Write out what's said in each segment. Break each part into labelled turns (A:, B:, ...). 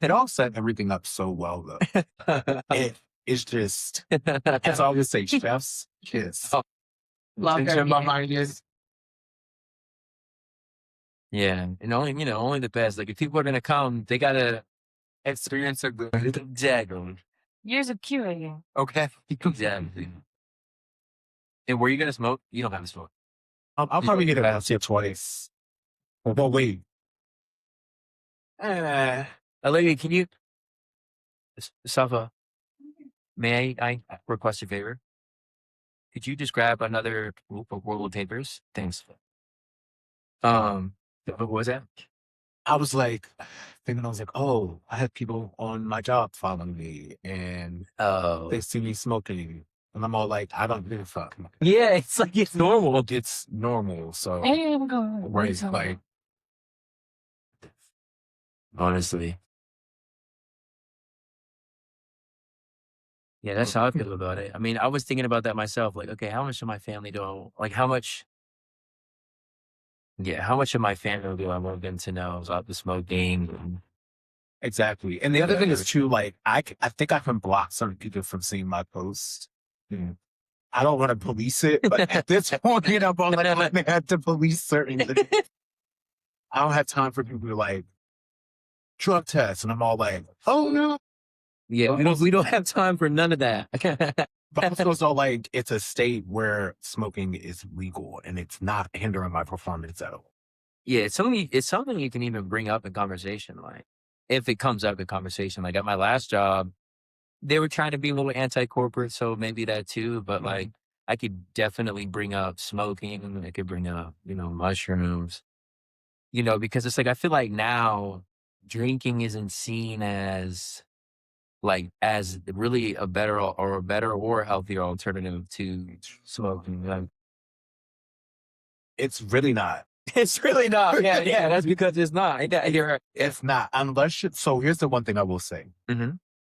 A: It all set everything up so well, though. It is just, as I always say, chef's kiss.
B: Oh, love her.
A: Behind is
B: Yeah, and only the best. Like if people are gonna come, they gotta
A: experience a good.
B: exactly,
C: Years of curating.
A: Okay.
B: exactly. And were you gonna smoke? You don't have to smoke.
A: I'll probably get it out here twice. But wait.
B: Olivia, can you, Safa? May I request a favor? Could you just grab another roll of papers? Thanks. What was that?
A: I was like, thinking, I was like, oh, I have people on my job following me and
B: Oh,
A: they see me smoking. And I'm all like, I don't give a fuck.
B: yeah, it's like it's normal.
A: It's normal. So,
C: Hey, I'm going.
A: right, like,
B: Honestly, yeah, that's how I feel about it. I mean, I was thinking about that myself. Like, okay, how much of my family do like? How much? Yeah, how much of my family do I want them to know about the smoking?
A: exactly. And the other thing is too, like, I think I can block certain people from seeing my posts. I don't want to police it, but at this point, I'm like, I have to police certain things. I don't have time for people to like drug tests, and I'm all like, oh no.
B: Yeah, we don't have time for none of that.
A: But also, like, it's a state where smoking is legal and it's not hindering my performance at all.
B: Yeah, it's something you can even bring up in conversation, like if it comes up in conversation. Like at my last job, they were trying to be a little anti-corporate, so maybe that too. But like, I could definitely bring up smoking. I could bring up, mushrooms. Because it's like I feel like now drinking isn't seen as really a better or healthier alternative to smoking. Like,
A: It's really not.
B: it's really not. Yeah, that's because it's not. You're
A: It's not. Unless you, so here's the one thing I will say.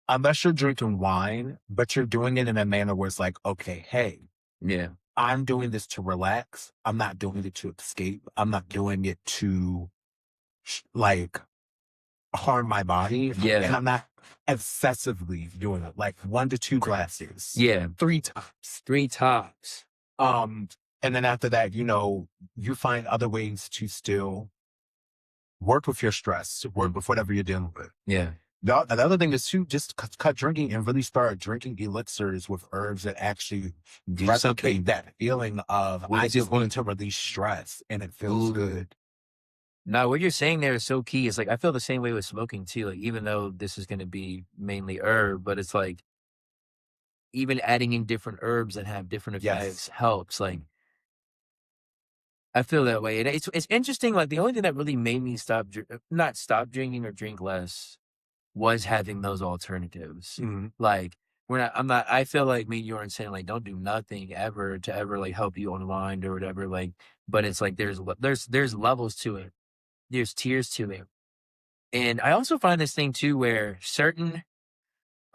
A: Unless you're drinking wine, but you're doing it in a manner where it's like, okay, hey,
B: yeah,
A: I'm doing this to relax. I'm not doing it to escape. I'm not doing it to like harm my body.
B: Yeah.
A: And I'm not excessively doing it. Like 1 to 2 glasses.
B: yeah,
A: 3 times.
B: 3 tops.
A: And then after that, you find other ways to still work with your stress, work with whatever you're dealing with.
B: Yeah.
A: The other thing is to just cut drinking and really start drinking elixirs with herbs that actually
B: Do something.
A: that feeling of I just wanted to release stress and it feels good.
B: Now, what you're saying there is so key. It's like I feel the same way with smoking too. Like even though this is going to be mainly herb, but it's like even adding in different herbs that have different effects helps. Like I feel that way, and it's interesting. Like the only thing that really made me not stop drinking or drink less was having those alternatives. Like I feel like me and you are saying like don't do nothing ever to ever like help you unwind or whatever. Like, but it's like there's levels to it. There's tiers to it. And I also find this thing too where certain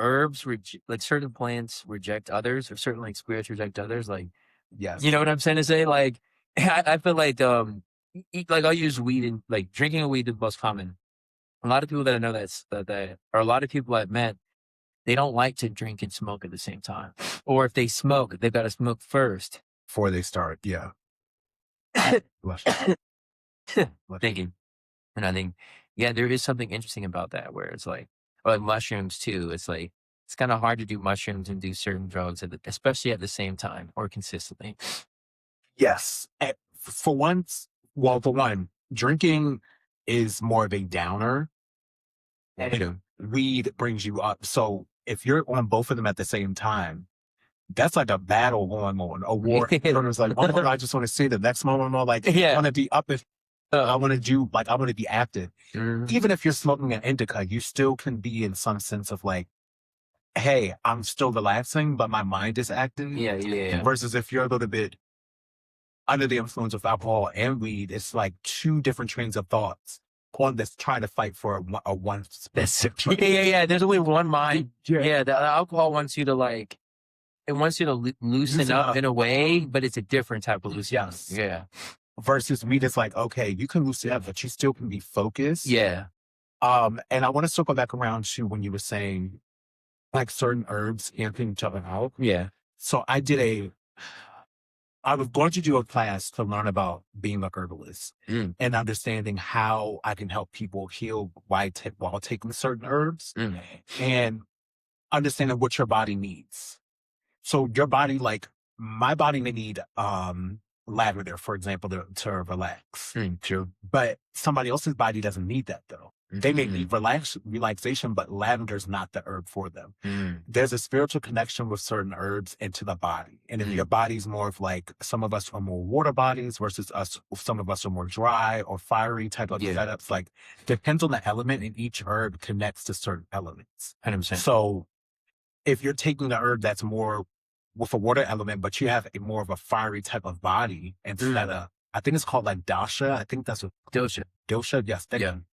B: herbs like certain plants reject others, or certain like spirits reject others. Like,
A: Yes.
B: you know what I'm saying to say? Like I feel like like I'll use weed, and like drinking a weed is the most common. A lot of people that I know that or a lot of people I've met, they don't like to drink and smoke at the same time. Or if they smoke, they've got to smoke first
A: Before they start. Yeah. Bless you.
B: thinking. And I think, yeah, there is something interesting about that where it's like, or like mushrooms too. It's like, it's kind of hard to do mushrooms and do certain drugs, especially at the same time or consistently.
A: Yes. For one, drinking is more of a downer. And weed brings you up. So if you're on both of them at the same time, that's like a battle going on, a war. It's like, oh, I just want to see the next moment. I'm like, I want to be up. I want to be active. Even if you're smoking an indica, you still can be in some sense of like, hey, I'm still relaxing, but my mind is active.
B: Yeah.
A: Versus if you're a little bit under the influence of alcohol and weed, it's like 2 different trains of thoughts. One that's trying to fight for a one specific.
B: Yeah. There's only one mind. Yeah. The alcohol wants you to like, it wants you to loosen up in a way, but it's a different type of loosening.
A: Yes.
B: Yeah.
A: Versus weed, it's like, okay, you can loosen up, but you still can be focused.
B: Yeah.
A: And I want to circle back around to when you were saying like certain herbs camping each other out.
B: Yeah.
A: So I was going to do a class to learn about being a herbalist
B: Mm,
A: and understanding how I can help people heal while taking certain herbs
B: mm.
A: and understanding what your body needs. So your body, like my body may need lavender, for example, to relax.
B: True.
A: But somebody else's body doesn't need that though. They may
B: Mm,
A: need relaxation, but lavender's not the herb for them.
B: mm,
A: There's a spiritual connection with certain herbs into the body. And if your body's more of like some of us are more water bodies versus some of us are more dry or fiery type of
B: Yeah.
A: setups. Like depends on the element, and each herb connects to certain elements.
B: 100%.
A: So if you're taking the herb that's more with a water element, but you have a more of a fiery type of body instead of, I think it's called like dasha. I think that's what
B: Dosha.
A: dosha. Yes. Thank
B: Yeah.
A: you.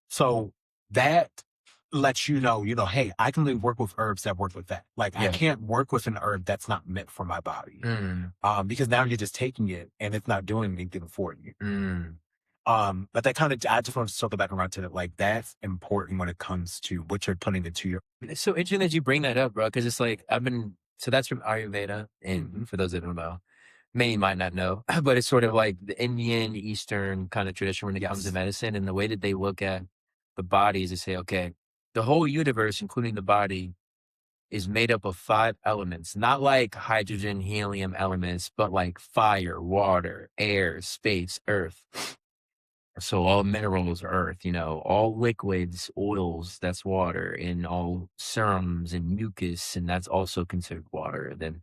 A: So that lets you know, hey, I can only work with herbs that work with that. Like I
B: Yeah.
A: can't work with an herb that's not meant for my body.
B: Mm,
A: Because now you're just taking it and it's not doing anything for you.
B: mm.
A: But that kind of, I just want to circle back around to it. Like that's important when it comes to what you're putting into your.
B: It's so interesting that you bring that up, bro, because it's like so that's from Ayurveda, and
A: Mhm.
B: for those that don't know, many might not know, but it's sort of like the Indian Eastern kind of tradition when it comes to
A: Yes.
B: medicine, and the way that they look at the body is to say, okay, the whole universe, including the body, is made up of 5 elements, not like hydrogen, helium elements, but like fire, water, air, space, earth. So all minerals are earth, all liquids, oils, that's water, and all serums and mucus, and that's also considered water. Then,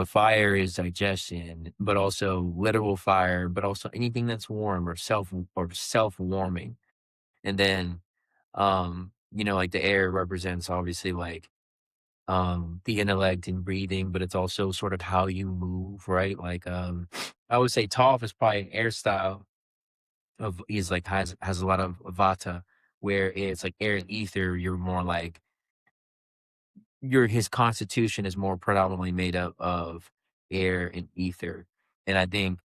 B: fire is digestion, but also literal fire, but also anything that's warm or self-warming. And then, like the air represents obviously like the intellect and breathing, but it's also sort of how you move, right? Like I would say Toph is probably an air style of is like has a lot of vata, where it's like air and ether, you're more like his constitution is more predominantly made up of air and ether. And I think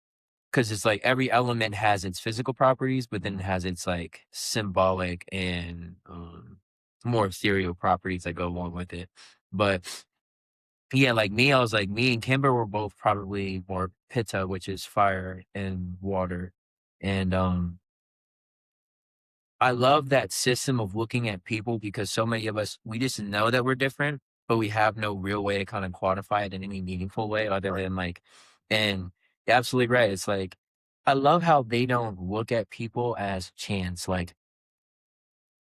B: because it's like every element has its physical properties, but then it has its like symbolic and more ethereal properties that go along with it. But yeah, like me, I was like, me and Kimber were both probably more pitta, which is fire and water. And I love that system of looking at people because so many of us, we just know that we're different, but we have no real way to kind of quantify it in any meaningful way other than like, and you're absolutely right. It's like, I love how they don't look at people as chance. Like,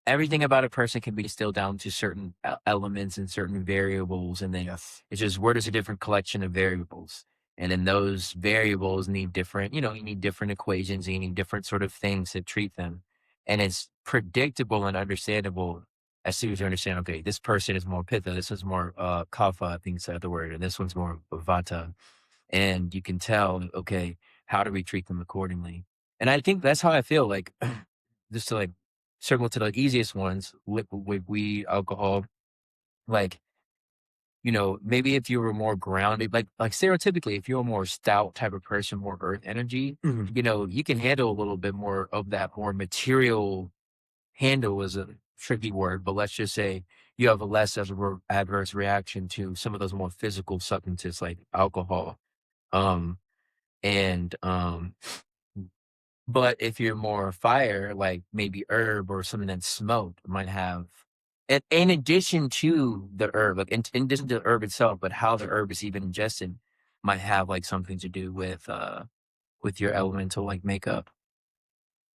B: everything about a person can be distilled down to certain elements and certain variables. And then
A: Yes.
B: it's just where there's a different collection of variables. And then those variables need different, you need different equations, and you need different sort of things to treat them. And it's predictable and understandable as soon as you understand, okay, this person is more pitta, this is more kapha, I think is the other word, and this one's more vata. And you can tell, okay, how do we treat them accordingly? And I think that's how I feel like, just to like circle to the easiest ones with weed, alcohol, like, maybe if you were more grounded, like stereotypically, if you're a more stout type of person, more earth energy,
A: Mhm.
B: you can handle a little bit more of that more material handle is a tricky word, but let's just say you have a less of a adverse reaction to some of those more physical substances like alcohol. Um, and But if you're more fire, like maybe herb or something that's smoked, might have in addition to the herb, like in addition to the herb itself, but how the herb is even ingested might have like something to do with your elemental like makeup.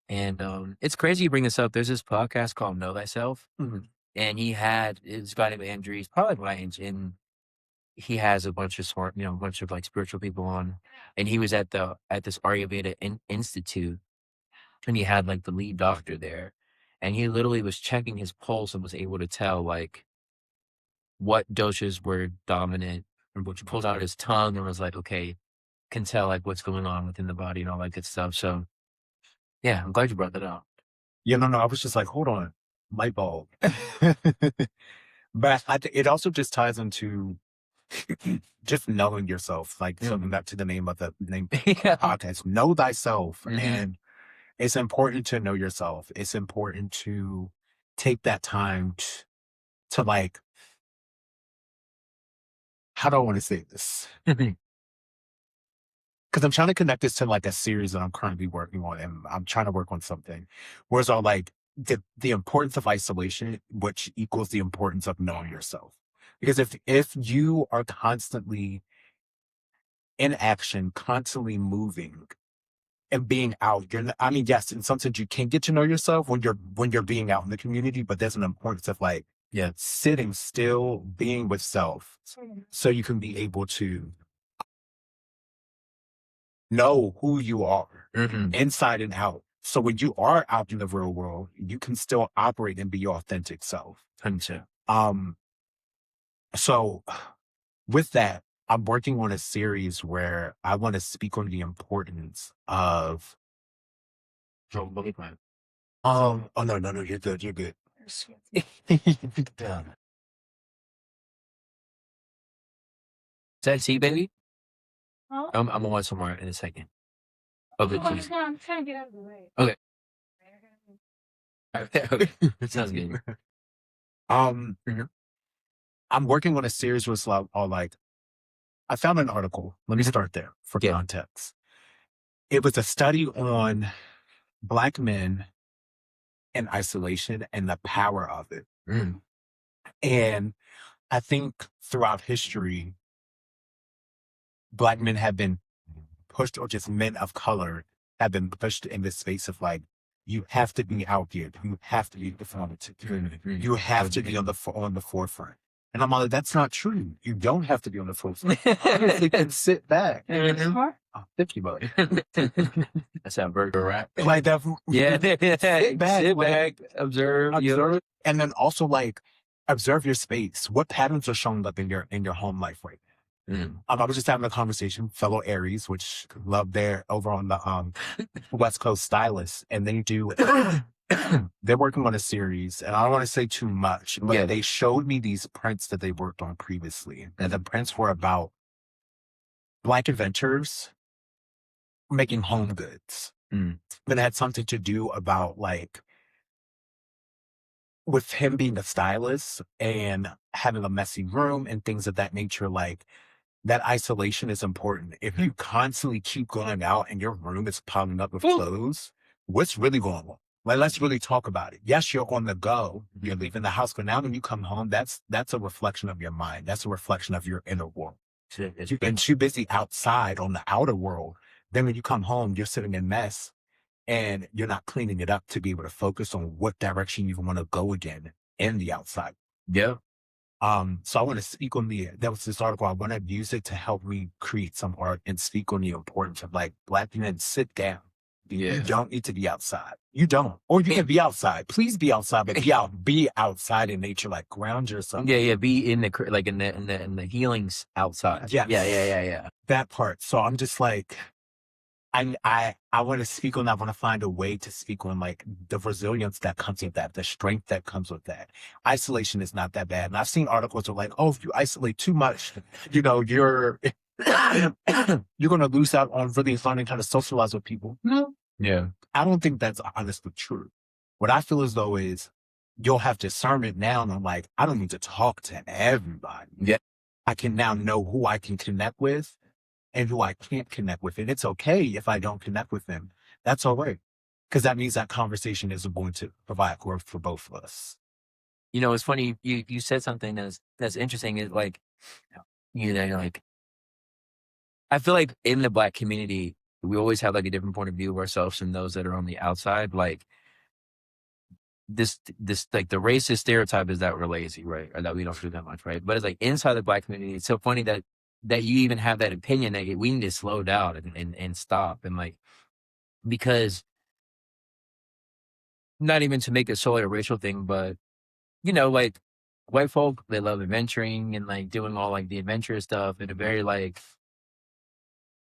B: And it's crazy you bring this up. There's this podcast called Know Thyself,
A: Mhm.
B: and it's guy named Andrew. He's probably my age, and he has a bunch of smart, a bunch of like spiritual people on. And he was at this Ayurveda Institute, and he had like the lead doctor there, and he literally was checking his pulse and was able to tell like what doshas were dominant, and which pulled out his tongue and was like, okay, can tell like what's going on within the body and all that good stuff. So yeah, I'm glad you brought that up.
A: Yeah, no. I was just like, hold on, light bulb. But it also just ties into just knowing yourself, like something back to the name of the name
B: Yeah.
A: podcast, know thyself.
B: Mhm.
A: And it's important to know yourself. It's important to take that time to like, how do I want to say this? Because I'm trying to connect this to like a series that I'm currently working on, and I'm trying to work on something. Whereas all like the importance of isolation, which equals the importance of knowing yourself. Because if you are constantly in action, constantly moving and being out, I mean, yes, in some sense you can get to know yourself when you're being out in the community, but there's an importance of like sitting still, being with self, so you can be able to know who you are inside and out. So when you are out in the real world, you can still operate and be your authentic self. Um, so with that, I'm working on a series where I want to speak on the importance of oh no, you're good, you're good.
B: Is that tea, baby?
C: Huh?
B: I'm gonna want some more in a second. Okay,
C: Oh,
B: please.
C: no, I'm trying to get out of the way.
B: Okay. Okay. Sounds good.
A: Mhm. I'm working on a series with like I found an article. Let me start there for context. It was a study on Black men in isolation and the power of it. And I think throughout history, Black men have been pushed, or just men of color have been pushed in this space of like, you have to be out there. You have to be performative. You have to be on the forefront. And I'm like, that's not true. You don't have to be on the forefront. You can sit back.
C: Huh?
A: Oh, $50.
B: That's how burger rap.
A: Like that.
B: Yeah.
A: Sit back,
B: Sit
A: like,
B: back, observe,
A: observe, and then also like observe your space. What patterns are showing up in your home life right now? I was just having a conversation, fellow Aries, which love their over on the West Coast stylists, and they do. They're working on a series, and I don't want to say too much, but they showed me these prints that they worked on previously, and the prints were about Black inventors making home goods. But it had something to do about like with him being a stylist and having a messy room and things of that nature. Like that isolation is important. If you constantly keep going out and your room is piling up with clothes, what's really going on? Like, let's really talk about it. Yes, you're on the go. You're leaving the house, but now when you come home, that's a reflection of your mind. That's a reflection of your inner world. You've been too busy outside on the outer world. Then when you come home, you're sitting in mess and you're not cleaning it up to be able to focus on what direction you want to go again in the outside.
B: Yeah.
A: So I want to speak on that was this article. I want to use it to help me create some art and speak on the importance of like Black men sit down.
B: Yeah.
A: You don't need to be outside. You don't. Or you can be outside. Please be outside, but be outside in nature, like ground yourself.
B: Yeah. Be in the like in the healings outside.
A: Yes.
B: Yeah.
A: That part. So I'm just like, I want to speak on that. I want to find a way to speak on like the resilience that comes with that, the strength that comes with that. Isolation is not that bad. And I've seen articles of like, oh, if you isolate too much, you're you're going to lose out on really learning how to socialize with people. No.
B: Yeah.
A: I don't think that's honestly true. What I feel as though is you'll have discernment now. And I'm like, I don't need to talk to everybody.
B: Yeah.
A: I can now know who I can connect with and who I can't connect with. And it's okay if I don't connect with them. That's all right. Because that means that conversation is going to provide growth for both of us.
B: You know, it's funny. You said something that's interesting. Is like, like I feel like in the Black community, we always have like a different point of view of ourselves and those that are on the outside. Like this like the racist stereotype is that we're lazy, right? Or that we don't do that much, right? But it's like inside the Black community, it's so funny that you even have that opinion that we need to slow down and stop. And like, because not even to make it solely a racial thing, but like white folk, they love adventuring and like doing all like the adventurous stuff and a very like,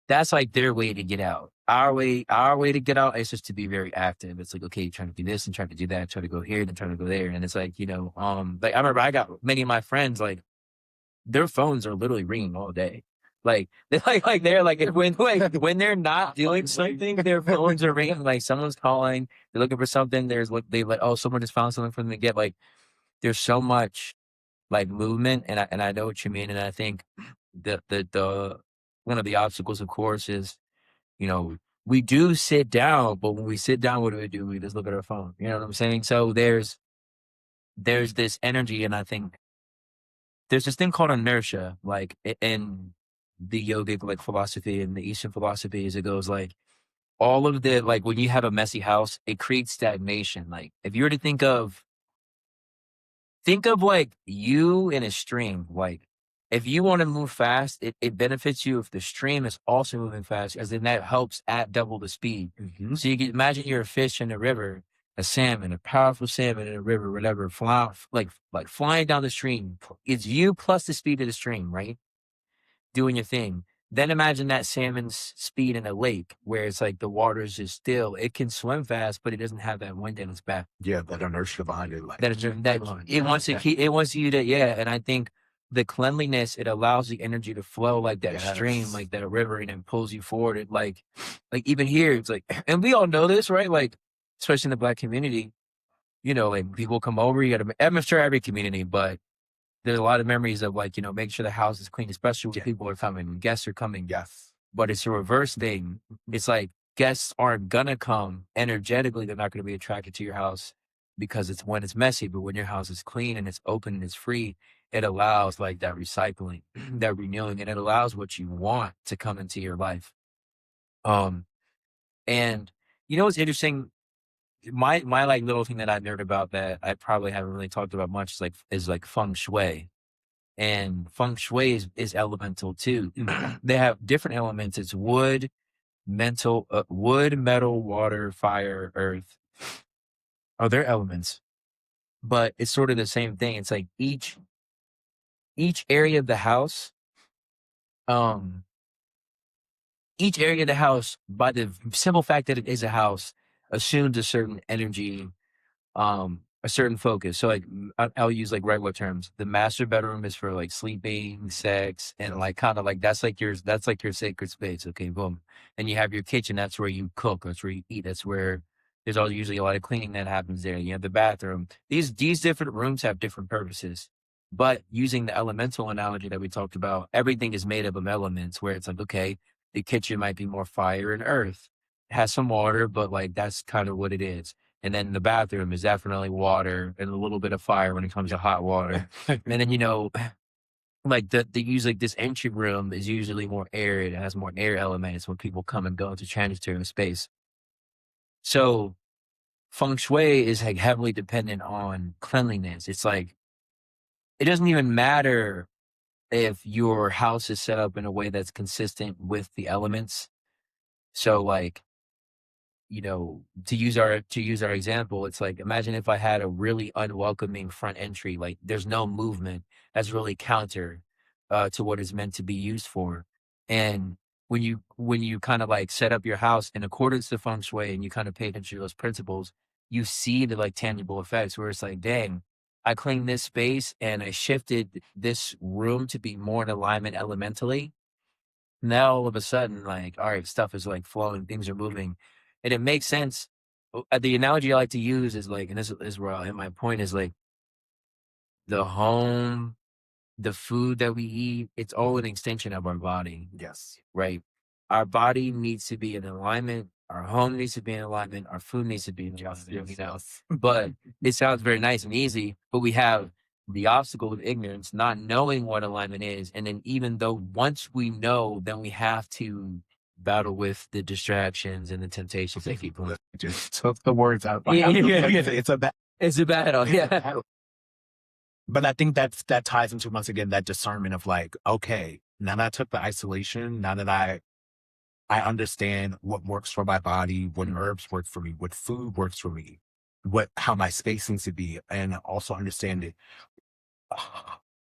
B: that's like their way to get out. Our way to get out is just to be very active. It's like, okay, trying to do this and trying to do that, try to go here and trying to go there. And it's like, like I remember I got many of my friends, like their phones are literally ringing all day. Like they're like when they're not doing something, their phones are ringing. Like someone's calling, they're looking for something. There's what they like. Oh, someone just found something for them to get. Like there's so much like movement, and I know what you mean. And I think the one of the obstacles, of course, is we do sit down, but when we sit down, what do? We just look at our phone. You know what I'm saying? So there's this energy, and I think there's this thing called inertia, like in the yogic like philosophy and the Eastern philosophies, it goes like all of the like when you have a messy house, it creates stagnation. Like if you were to think of like you in a stream, like if you want to move fast, it benefits you if the stream is also moving fast, as then that helps at double the speed.
A: Mhm.
B: So you can imagine you're a fish in a river, a salmon, a powerful salmon in a river, whatever, like flying down the stream. It's you plus the speed of the stream, right? Doing your thing. Then imagine that salmon's speed in a lake where it's like the water's just still. It can swim fast, but it doesn't have that wind in its back.
A: Yeah, that inertia behind it. Like
B: That it wants to keep, it wants you to, yeah. And I think the cleanliness, it allows the energy to flow like that stream,
A: Yes.
B: like that river, and it pulls you forward. It like even here, it's like, and we all know this, right? Like, especially in the Black community, like people come over, you got to, I'm sure every community, but there's a lot of memories of like, make sure the house is clean, especially when people are coming, guests are coming.
A: Yes.
B: But it's a reverse thing. It's like guests aren't gonna come energetically. They're not gonna be attracted to your house because it's when it's messy. But when your house is clean and it's open and it's free, it allows like that recycling, that renewing, and it allows what you want to come into your life. Um, and what's interesting? My like little thing that I've learned about that I probably haven't really talked about much is like feng shui. And feng shui is elemental too. They have different elements. It's wood, wood, metal, water, fire, earth are their elements, but it's sort of the same thing. It's like each area of the house, um, each area of the house, by the simple fact that it is a house, assumes a certain energy, a certain focus. So like I'll use like regular terms. The master bedroom is for like sleeping, sex, and like kind of like that's like your sacred space. Okay, boom. And you have your kitchen, that's where you cook, that's where you eat, that's where there's all usually a lot of cleaning that happens there. You have the bathroom. These different rooms have different purposes. But using the elemental analogy that we talked about, everything is made up of elements where it's like, okay, the kitchen might be more fire and earth. It has some water, but like that's kind of what it is. And then the bathroom is definitely water and a little bit of fire when it comes to hot water. And then, like the use like this entry room is usually more air. It has more air elements when people come and go into transitory space. So feng shui is like heavily dependent on cleanliness. It's like, it doesn't even matter if your house is set up in a way that's consistent with the elements. So like, to use our example, it's like, imagine if I had a really unwelcoming front entry, like there's no movement, that's really counter to what it's meant to be used for. And when you kind of like set up your house in accordance to feng shui and you kind of pay attention to those principles, you see the like tangible effects where it's like, dang, I cleaned this space and I shifted this room to be more in alignment elementally. Now all of a sudden, like, all right, stuff is like flowing, things are moving, and it makes sense. The analogy I like to use is like, and this is where and my point is like the home, the food that we eat, it's all an extension of our body,
A: Yes.
B: right? Our body needs to be in alignment. Our home needs to be in alignment. Our food needs to be in alignment. But it sounds very nice and easy, but we have the obstacle of ignorance, not knowing what alignment is. And then even though once we know, then we have to battle with the distractions and the temptations that keep on.
A: Just took the words out.
B: Yeah.
A: It's a bad.
B: It's a battle. Yeah.
A: But I think that ties into, once again, that discernment of like, okay, now that I took the isolation, now that I understand what works for my body, what herbs work for me, what food works for me, how my space needs to be, and also understand it.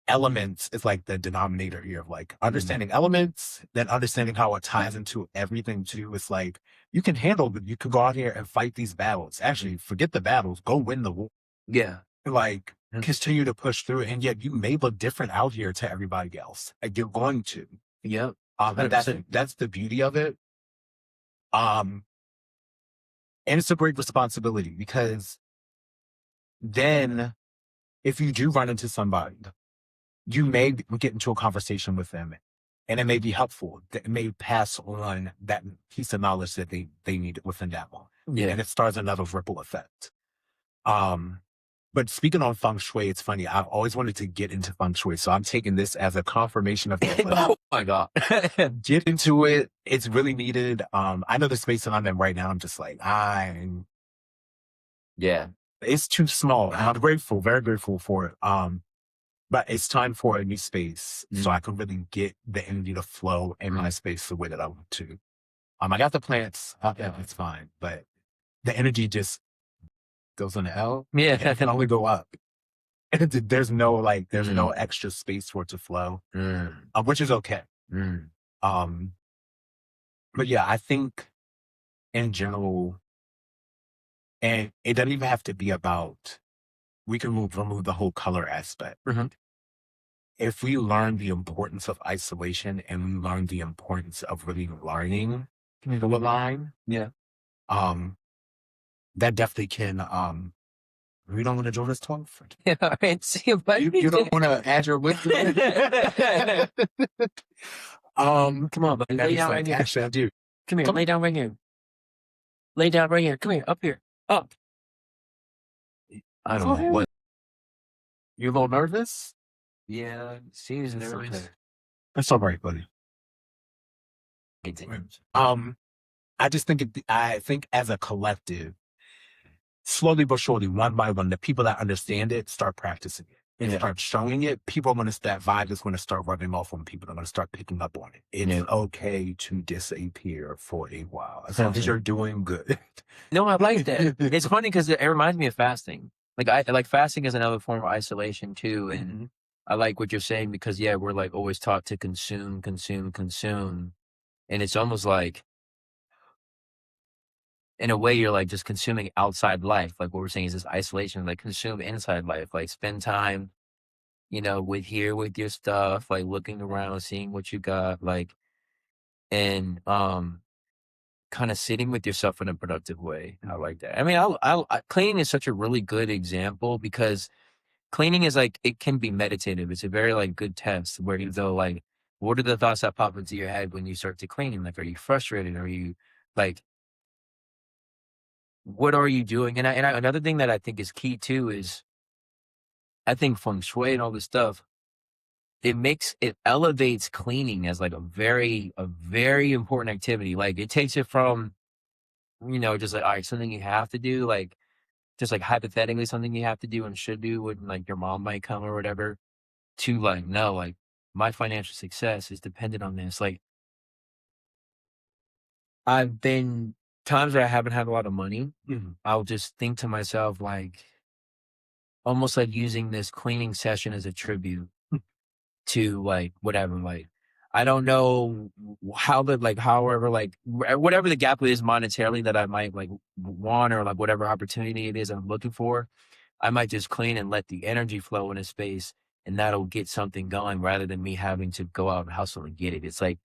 A: Elements is like the denominator here of like understanding elements, then understanding how it ties into everything too. It's like you can you could go out here and fight these battles. Actually, forget the battles, go win the war.
B: Yeah.
A: Like continue to push through it, and yet you may look different out here to everybody else. Like you're going to.
B: Yep.
A: And
B: 100%.
A: that's the beauty of it. Um, and it's a great responsibility because then if you do run into somebody, you may get into a conversation with them and it may be helpful. It may pass on that piece of knowledge that they need within that one.
B: Yeah.
A: And it starts another ripple effect. But speaking on feng shui, it's funny. I've always wanted to get into feng shui. So I'm taking this as a confirmation of
B: Oh my God.
A: get into it. It's really needed. I know the space that I'm in right now. I'm just like,
B: Yeah.
A: it's too small. And I'm grateful, very grateful for it. But it's time for a new space so I can really get the energy to flow in my space the way that I want to. I got the plants. Yeah, it's fine. But the energy just goes on the L.
B: Yeah.
A: And it can only go up. And there's no extra space for it to flow, which is okay. But yeah, I think in general, and it doesn't even have to be about, we can remove the whole color aspect. If we learn the importance of isolation and we learn the importance of really learning to align, that definitely can, we don't want to join this 12.
B: Yeah. All right. See you, buddy.
A: You don't want to add your wisdom.
B: Come on, buddy. Lay down right here.
A: Actually, I do.
B: Come here. Lay down right here. Lay down right here. Come here. Up here. Up. I don't know what.
A: You a little nervous?
B: Yeah. Seems
A: It's
B: nervous.
A: okay. That's all right, buddy.
B: Continue.
A: I just think I think as a collective, slowly but surely, one by one, the people that understand it start practicing it and start showing it. People are going to, that vibe is going to start rubbing off on people. Are going to start picking up on it. It's okay to disappear for a while as long as you're doing good.
B: No, I like that. It's funny because it reminds me of fasting. Like fasting is another form of isolation too, and I like what you're saying because we're like always taught to consume, and it's almost like, in a way, you're like just consuming outside life. Like what we're saying is this isolation, like consume inside life, like spend time, with your stuff, like looking around, seeing what you got, like, and kind of sitting with yourself in a productive way. I like that. I mean, cleaning is such a really good example because cleaning is like, it can be meditative. It's a very like good test where you go like, what are the thoughts that pop into your head when you start to cleaning? Like, are you frustrated? Are you like, what are you doing? And another thing that I think is key too is, I think feng shui and all this stuff, it elevates cleaning as like a very important activity. Like it takes it from, just like, all right, something you have to do, like just like hypothetically something you have to do and should do when like your mom might come or whatever, to like, no, like my financial success is dependent on this. Like I've been times where I haven't had a lot of money. I'll just think to myself, like, almost like using this cleaning session as a tribute to like whatever, like I don't know how however, like whatever the gap is monetarily that I might like want, or like whatever opportunity it is I'm looking for, I might just clean and let the energy flow in a space, and that'll get something going rather than me having to go out and hustle and get it. It's like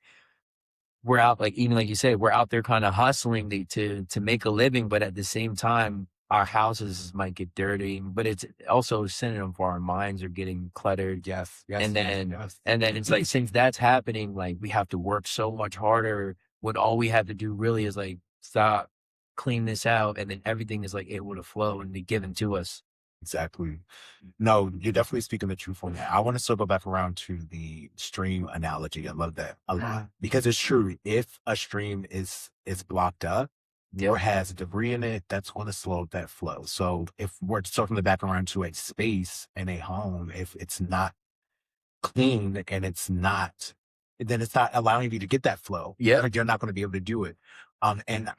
B: we're out, like even like you said, we're out there kind of hustling to make a living, but at the same time, our houses might get dirty, but it's also a synonym for our minds are getting cluttered.
A: Yes.
B: And then it's like, since that's happening, like we have to work so much harder when all we have to do really is like stop, clean this out, and then everything is like able to flow and be given to us.
A: Exactly. No, you're definitely speaking the truth on that. I want to circle back around to the stream analogy. I love that a lot because it's true. If a stream is blocked up or has debris in it, that's going to slow that flow. So if we're circling back around to a space in a home, if it's not clean and then it's not allowing you to get that flow. Like you're not going to be able to do it. And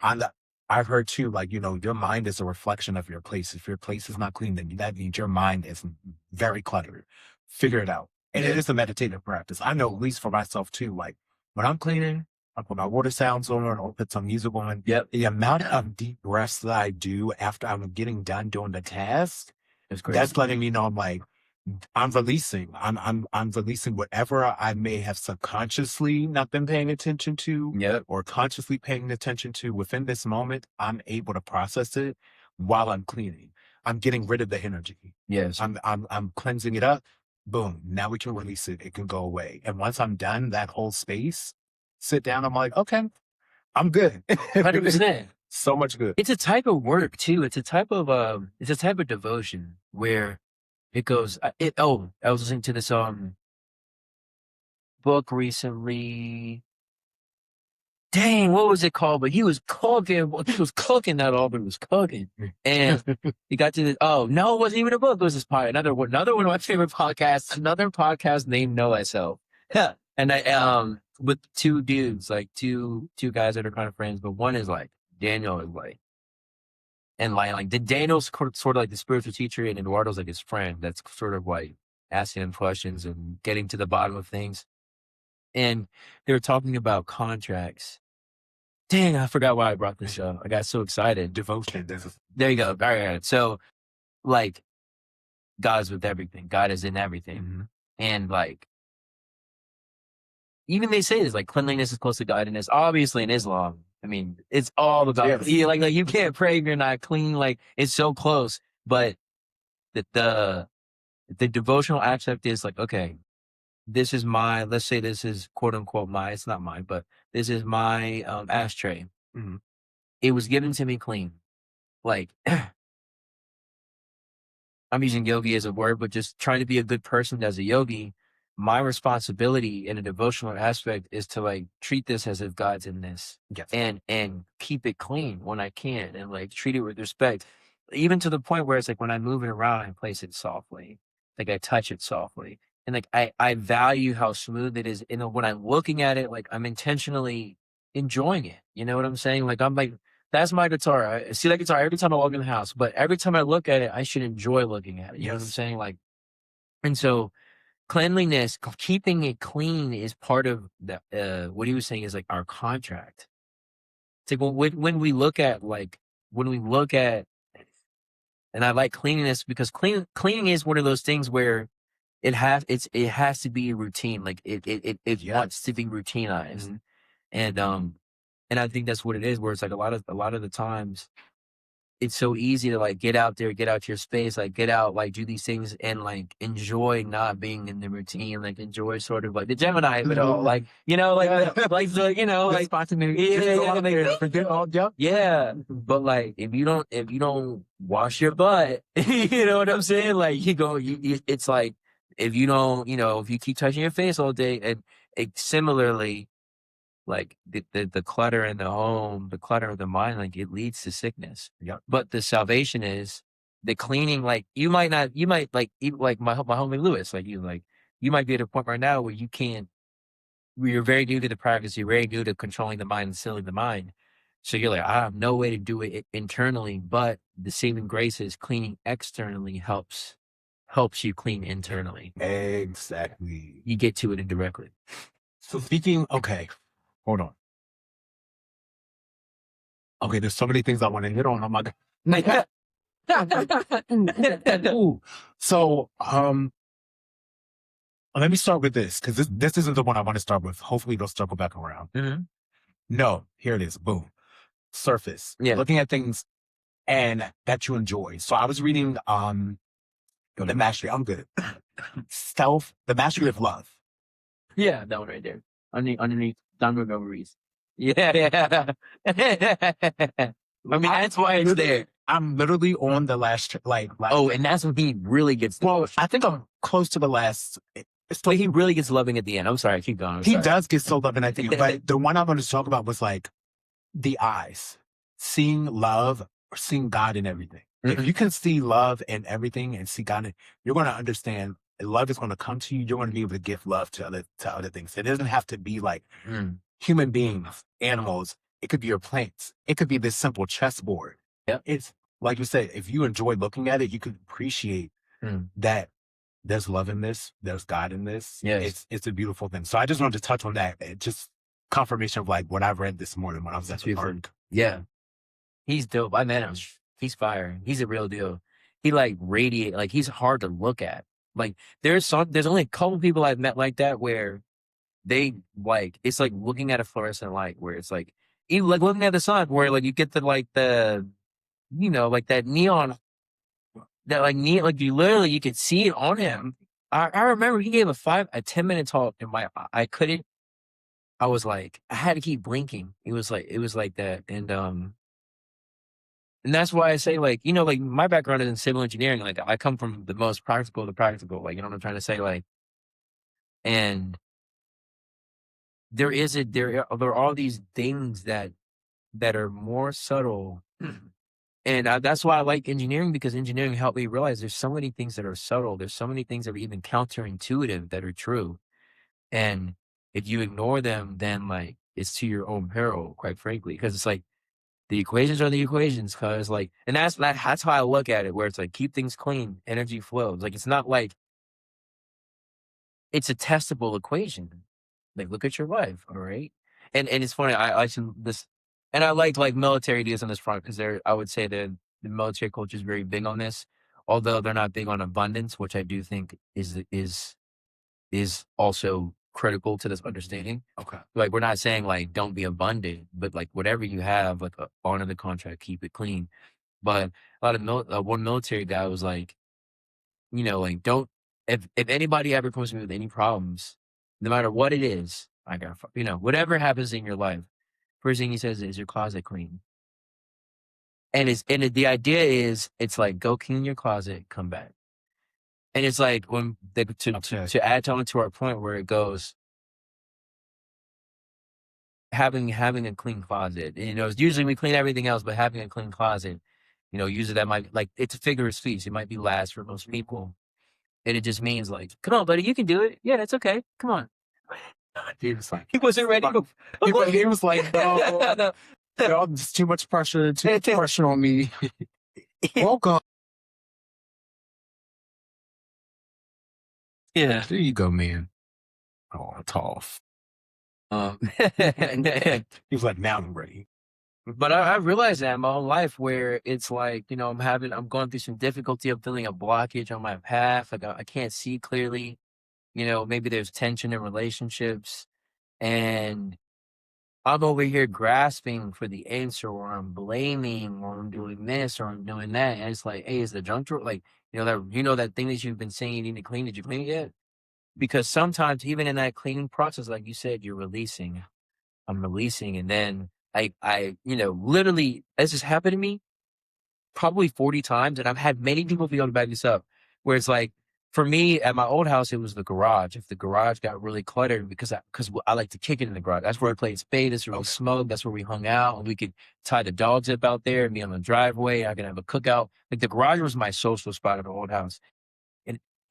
A: I've heard too, like, your mind is a reflection of your place. If your place is not clean, then that means your mind is very cluttered. Figure it out. And it is a meditative practice. I know, at least for myself too, like when I'm cleaning, I put my water sounds on, or put some music on. The amount of deep breaths that I do after I'm getting done doing the task, that's letting me know I'm like, I'm releasing. I'm releasing whatever I may have subconsciously not been paying attention to
B: Yep.
A: or consciously paying attention to within this moment. I'm able to process it while I'm cleaning. I'm getting rid of the energy.
B: Yes.
A: I'm cleansing it up. Boom. Now we can release it. It can go away. And once I'm done that whole space, sit down. I'm like, okay, I'm good.
B: 100%.
A: So much good.
B: It's a type of work too. It's a type of devotion where it goes. I was listening to this book recently. Dang, what was it called? But he was cooking. He was cooking. Not all, but he was cooking. And he got to this. Oh no, it wasn't even a book. It was this part. Another one of my favorite podcasts. Another podcast named Know Thyself. Yeah. And I with two dudes, like two guys that are kind of friends, but one is like Daniel is like, and like Daniel's sort of like the spiritual teacher, and Eduardo's like his friend. That's sort of like asking him questions and getting to the bottom of things. And they were talking about contracts. Dang, I forgot why I brought this up. I got so excited.
A: Devotion.
B: There you go. All right. So, like, God's with everything. God is in everything.
A: Mm-hmm.
B: And, like, even they say this, like, cleanliness is close to godliness. Obviously, in Islam, I mean, it's all about, like, you can't pray if you're not clean. Like, it's so close. But the devotional aspect is like, okay, this is let's say this is quote unquote it's not mine, but this is my ashtray.
A: Mm-hmm.
B: It was given to me clean. Like, I'm using yogi as a word, but just trying to be a good person as a yogi, my responsibility in a devotional aspect is to like treat this as if God's in this.
A: Yes.
B: And keep it clean when I can, and like treat it with respect, even to the point where it's like when I move it around, I place it softly, like I touch it softly. And like I value how smooth it is. And when I'm looking at it, like I'm intentionally enjoying it. You know what I'm saying? Like I'm like, that's my guitar. I see that guitar every time I walk in the house. But every time I look at it, I should enjoy looking at it. You know what I'm saying? Like, and so cleanliness, keeping it clean is part of the what he was saying is like our contract. It's like when we look at and I like cleanliness because cleaning is one of those things where it has to be a routine. Like it wants to be routinized. Mm-hmm. And I think that's what it is, where it's like a lot of the times it's so easy to like get out there, get out your space, like get out, like do these things and like enjoy not being in the routine, like enjoy sort of like the Gemini of it all, like, you know, like, like the, you know, like spontaneity. Yeah. But like, if you don't wash your butt, you know what I'm saying? Like it's like, if you don't, you know, if you keep touching your face all day and similarly, like the clutter in the home, the clutter of the mind, like it leads to sickness.
A: Yep.
B: But the salvation is the cleaning. Like you might like even like my homie Lewis, like you might be at a point right now where you're very new to the practice. You're very new to controlling the mind and sealing the mind. So you're like, I have no way to do it internally, but the saving grace is cleaning externally helps you clean internally.
A: Exactly.
B: You get to it indirectly.
A: So okay. Hold on. Okay, there's so many things I want to hit on. I'm like, so let me start with this because this isn't the one I want to start with. Hopefully, they'll circle back around.
B: Mm-hmm.
A: No, here it is. Boom. Surface.
B: Yeah.
A: Looking at things and that you enjoy. So I was reading the mastery. I'm good. The mastery of love.
B: Yeah, that one right there. Underneath Don Gregory's. Yeah. I mean, that's why it's there.
A: I'm literally on the last,
B: and that's when he really gets.
A: Well, I think I'm close to the last.
B: But he really gets loving at the end. I'm sorry, keep going.
A: He does get so loving at the end. But the one I wanted to talk about was like the eyes, seeing love or seeing God in everything. Mm-hmm. If you can see love in everything and see God, you're going to understand. Love is going to come to you. You're going to be able to give love to other things. It doesn't have to be like human beings, animals. It could be your plants. It could be this simple chessboard.
B: Yeah.
A: It's like you said, if you enjoy looking at it, you could appreciate that there's love in this. There's God in this.
B: Yes.
A: It's a beautiful thing. So I just wanted to touch on that. Just confirmation of like what I read this morning when I was at the park.
B: Yeah. He's dope. I met him. He's fire. He's a real deal. He like radiate, like he's hard to look at. Like there's only a couple people I've met like that where they like it's like looking at a fluorescent light where it's like even like looking at the sun where like you get the like the like that neon that like neon like you literally you could see it on him. I remember he gave a 10-minute talk and I couldn't I was like I had to keep blinking. It was like that and that's why I say like like my background is in civil engineering, like I come from the most practical of the practical, like what I'm trying to say, like and there are all these things that are more subtle. And that's why I like engineering because engineering helped me realize there's so many things that are subtle. There's so many things that are even counterintuitive that are true. And if you ignore them, then like it's to your own peril, quite frankly, because it's like the equations are the equations. Because like, and that's how I look at it, where it's like keep things clean, energy flows. Like it's not like it's a testable equation. Like look at your life, all right? And it's funny. I should this, and I like military ideas on this front because I would say that the military culture is very big on this, although they're not big on abundance, which I do think is also critical to this understanding.
A: Okay.
B: Like we're not saying like don't be abundant, but like whatever you have, like honor the contract, keep it clean. But a lot of one military guy was like, like don't if anybody ever comes to me with any problems, no matter what it is, I got whatever happens in your life. First thing he says is your closet clean, the idea is it's like go clean your closet, come back, and it's like when to add on to our point where it goes having a clean closet. Usually we clean everything else, but having a clean closet, usually that might like it's a figure of speech. It might be last for most people. And it just means like, come on, buddy, you can do it. Yeah, that's okay. Come on.
A: He was like,
B: He wasn't ready.
A: he was like, no, it's too much pressure, too much pressure on me. Welcome.
B: Yeah.
A: There you go, man. Oh, tough.
B: He
A: was like, now I'm ready.
B: But I realized that in my own life where it's like, I'm going through some difficulty. I'm feeling a blockage on my path. Like I can't see clearly. Maybe there's tension in relationships and I'm over here grasping for the answer or I'm blaming or I'm doing this or I'm doing that. And it's like, hey, is the junk drawer like, that thing that you've been saying you need to clean, did you clean it yet? Because sometimes even in that cleaning process, like you said, you're releasing. I'm releasing. And then I literally, this has happened to me probably 40 times. And I've had many people be able to back this up where it's like, for me at my old house, it was the garage. If the garage got really cluttered because I like to kick it in the garage. That's where I played spade. That's where we smoked. That's where we hung out. And we could tie the dogs up out there and be on the driveway. I could have a cookout. Like the garage was my social spot at the old house.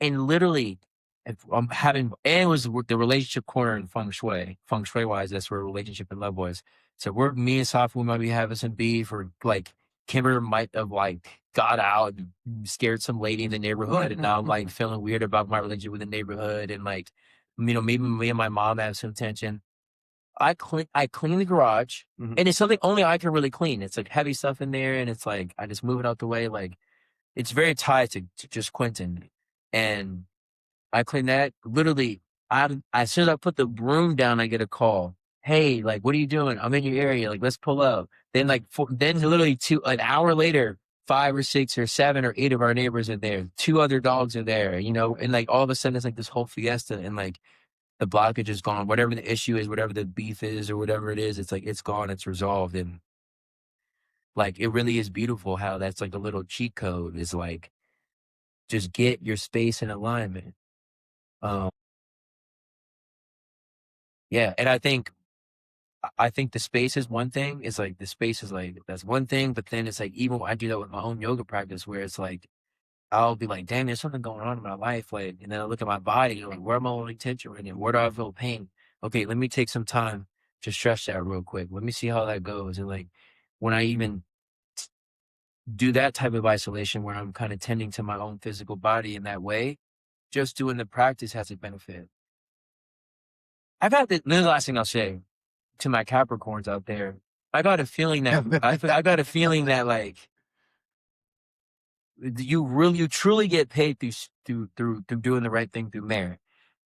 B: And literally, if I'm having, and it was the relationship corner in feng shui wise, that's where relationship and love was. So me and Safu might be having some beef, or like Kimber might have like got out and scared some lady in the neighborhood, and now I'm like feeling weird about my relationship with the neighborhood, and like, maybe me and my mom have some tension. I clean the garage, and it's something only I can really clean. It's like heavy stuff in there, and it's like I just move it out the way. Like it's very tied to just Quentin, and I clean that. Literally, as soon as I put the broom down, I get a call. Hey, like, what are you doing? I'm in your area. Like, let's pull up. Then, then literally an hour later, 5 or 6 or 7 or 8 of our neighbors are there. 2 other dogs are there, and like all of a sudden it's like this whole fiesta, and like the blockage is gone. Whatever the issue is, whatever the beef is, or whatever it is, it's like it's gone. It's resolved, and like it really is beautiful how that's like a little cheat code. Is like just get your space in alignment. Yeah, and I think the space is one thing. It's like the space is like that's one thing, but then it's like even when I do that with my own yoga practice, where it's like I'll be like, damn, there's something going on in my life, like, and then I look at my body, like, where am I holding tension right now? Where do I feel pain? Okay, let me take some time to stretch that real quick. Let me see how that goes. And like when I even do that type of isolation, where I'm kind of tending to my own physical body in that way, just doing the practice has a benefit. I've had this is the last thing I'll say to my Capricorns out there. I got a feeling that like you truly get paid through doing the right thing through merit,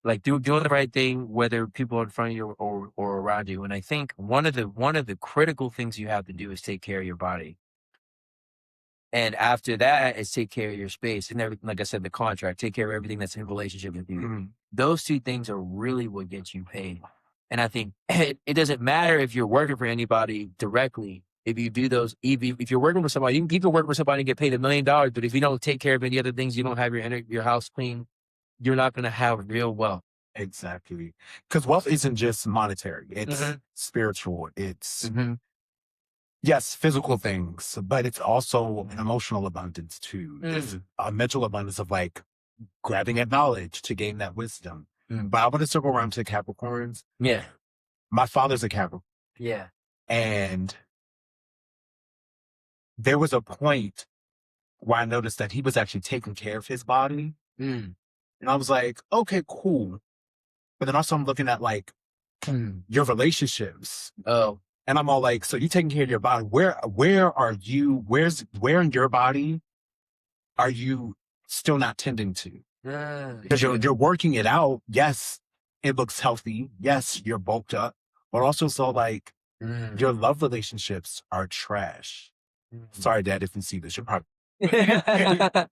B: like doing the right thing, whether people are in front of you or around you. And I think one of the critical things you have to do is take care of your body. And after that is take care of your space and everything. Like I said, the contract, take care of everything that's in relationship with you.
A: Mhm.
B: Those two things are really what gets you paid. And I think it doesn't matter if you're working for anybody directly. If you do those, if you're working with somebody, you can work with somebody and get paid $1 million. But if you don't take care of any other things, you don't have your house clean, you're not going to have real wealth.
A: Exactly. Because wealth isn't just monetary. It's spiritual. It's, yes, physical things, but it's also an emotional abundance too. It's a mental abundance of like grabbing at knowledge to gain that wisdom. But I want to circle around to Capricorns.
B: Yeah.
A: My father's a Capricorn.
B: Yeah.
A: And there was a point where I noticed that he was actually taking care of his body. And I was like, okay, cool. But then also I'm looking at like your relationships.
B: Oh.
A: And I'm all like, so you taking care of your body. Where are you, where in your body are you still not tending to? Because you're working it out. Yes, it looks healthy. Yes, you're bulked up. But also so like your love relationships are trash. Sorry, Dad, if you see this. You're probably a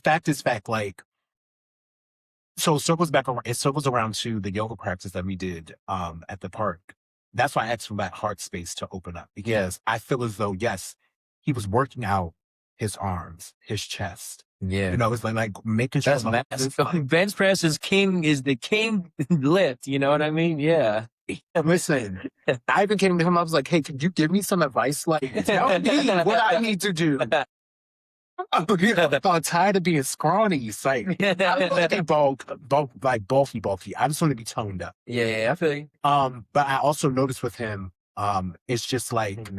A: fact is fact, like, so it circles around to the yoga practice that we did at the park. That's why I asked for that heart space to open up, because I feel as though, yes, he was working out his arms, his chest.
B: Yeah.
A: You know, it's like making sure.
B: Bench press is the king lift. You know what I mean? Yeah.
A: Listen, I even came to him. I was like, hey, could you give me some advice? Like, tell me what I need to do. I'm tired of being scrawny. It's like, I don't want to be bulky. I just want to be toned up.
B: Yeah, I feel you.
A: But I also noticed with him, it's just like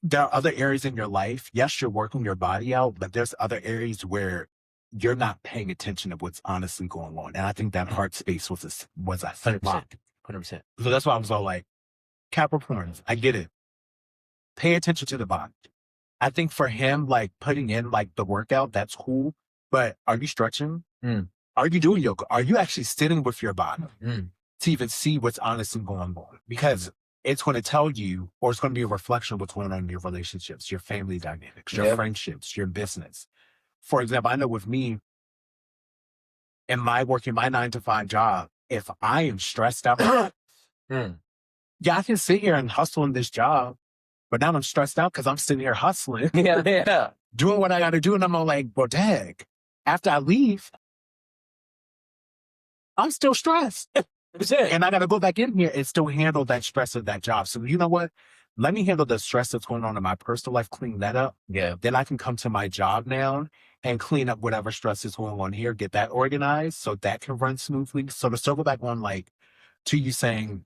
A: there are other areas in your life. Yes, you're working your body out, but there's other areas where you're not paying attention to what's honestly going on. And I think that heart space was a
B: 100%.
A: So that's why I was all like, Capricorns, I get it. Pay attention to the body. I think for him, like putting in like the workout, that's cool. But are you stretching? Are you doing yoga? Are you actually sitting with your body to even see what's honestly going on? Because it's going to tell you, or it's going to be a reflection of what's going on in your relationships, your family dynamics, your friendships, your business. For example, I know with me, in my 9-to-5 job, if I am stressed out, yeah, I can sit here and hustle in this job. But now I'm stressed out because I'm sitting here hustling. Doing what I got to do. And I'm all like, well, dang, after I leave, I'm still stressed. And I got to go back in here and still handle that stress of that job. So you know what? Let me handle the stress that's going on in my personal life, clean that up.
B: Yeah.
A: Then I can come to my job now and clean up whatever stress is going on here, get that organized so that can run smoothly. So to circle back on like to you saying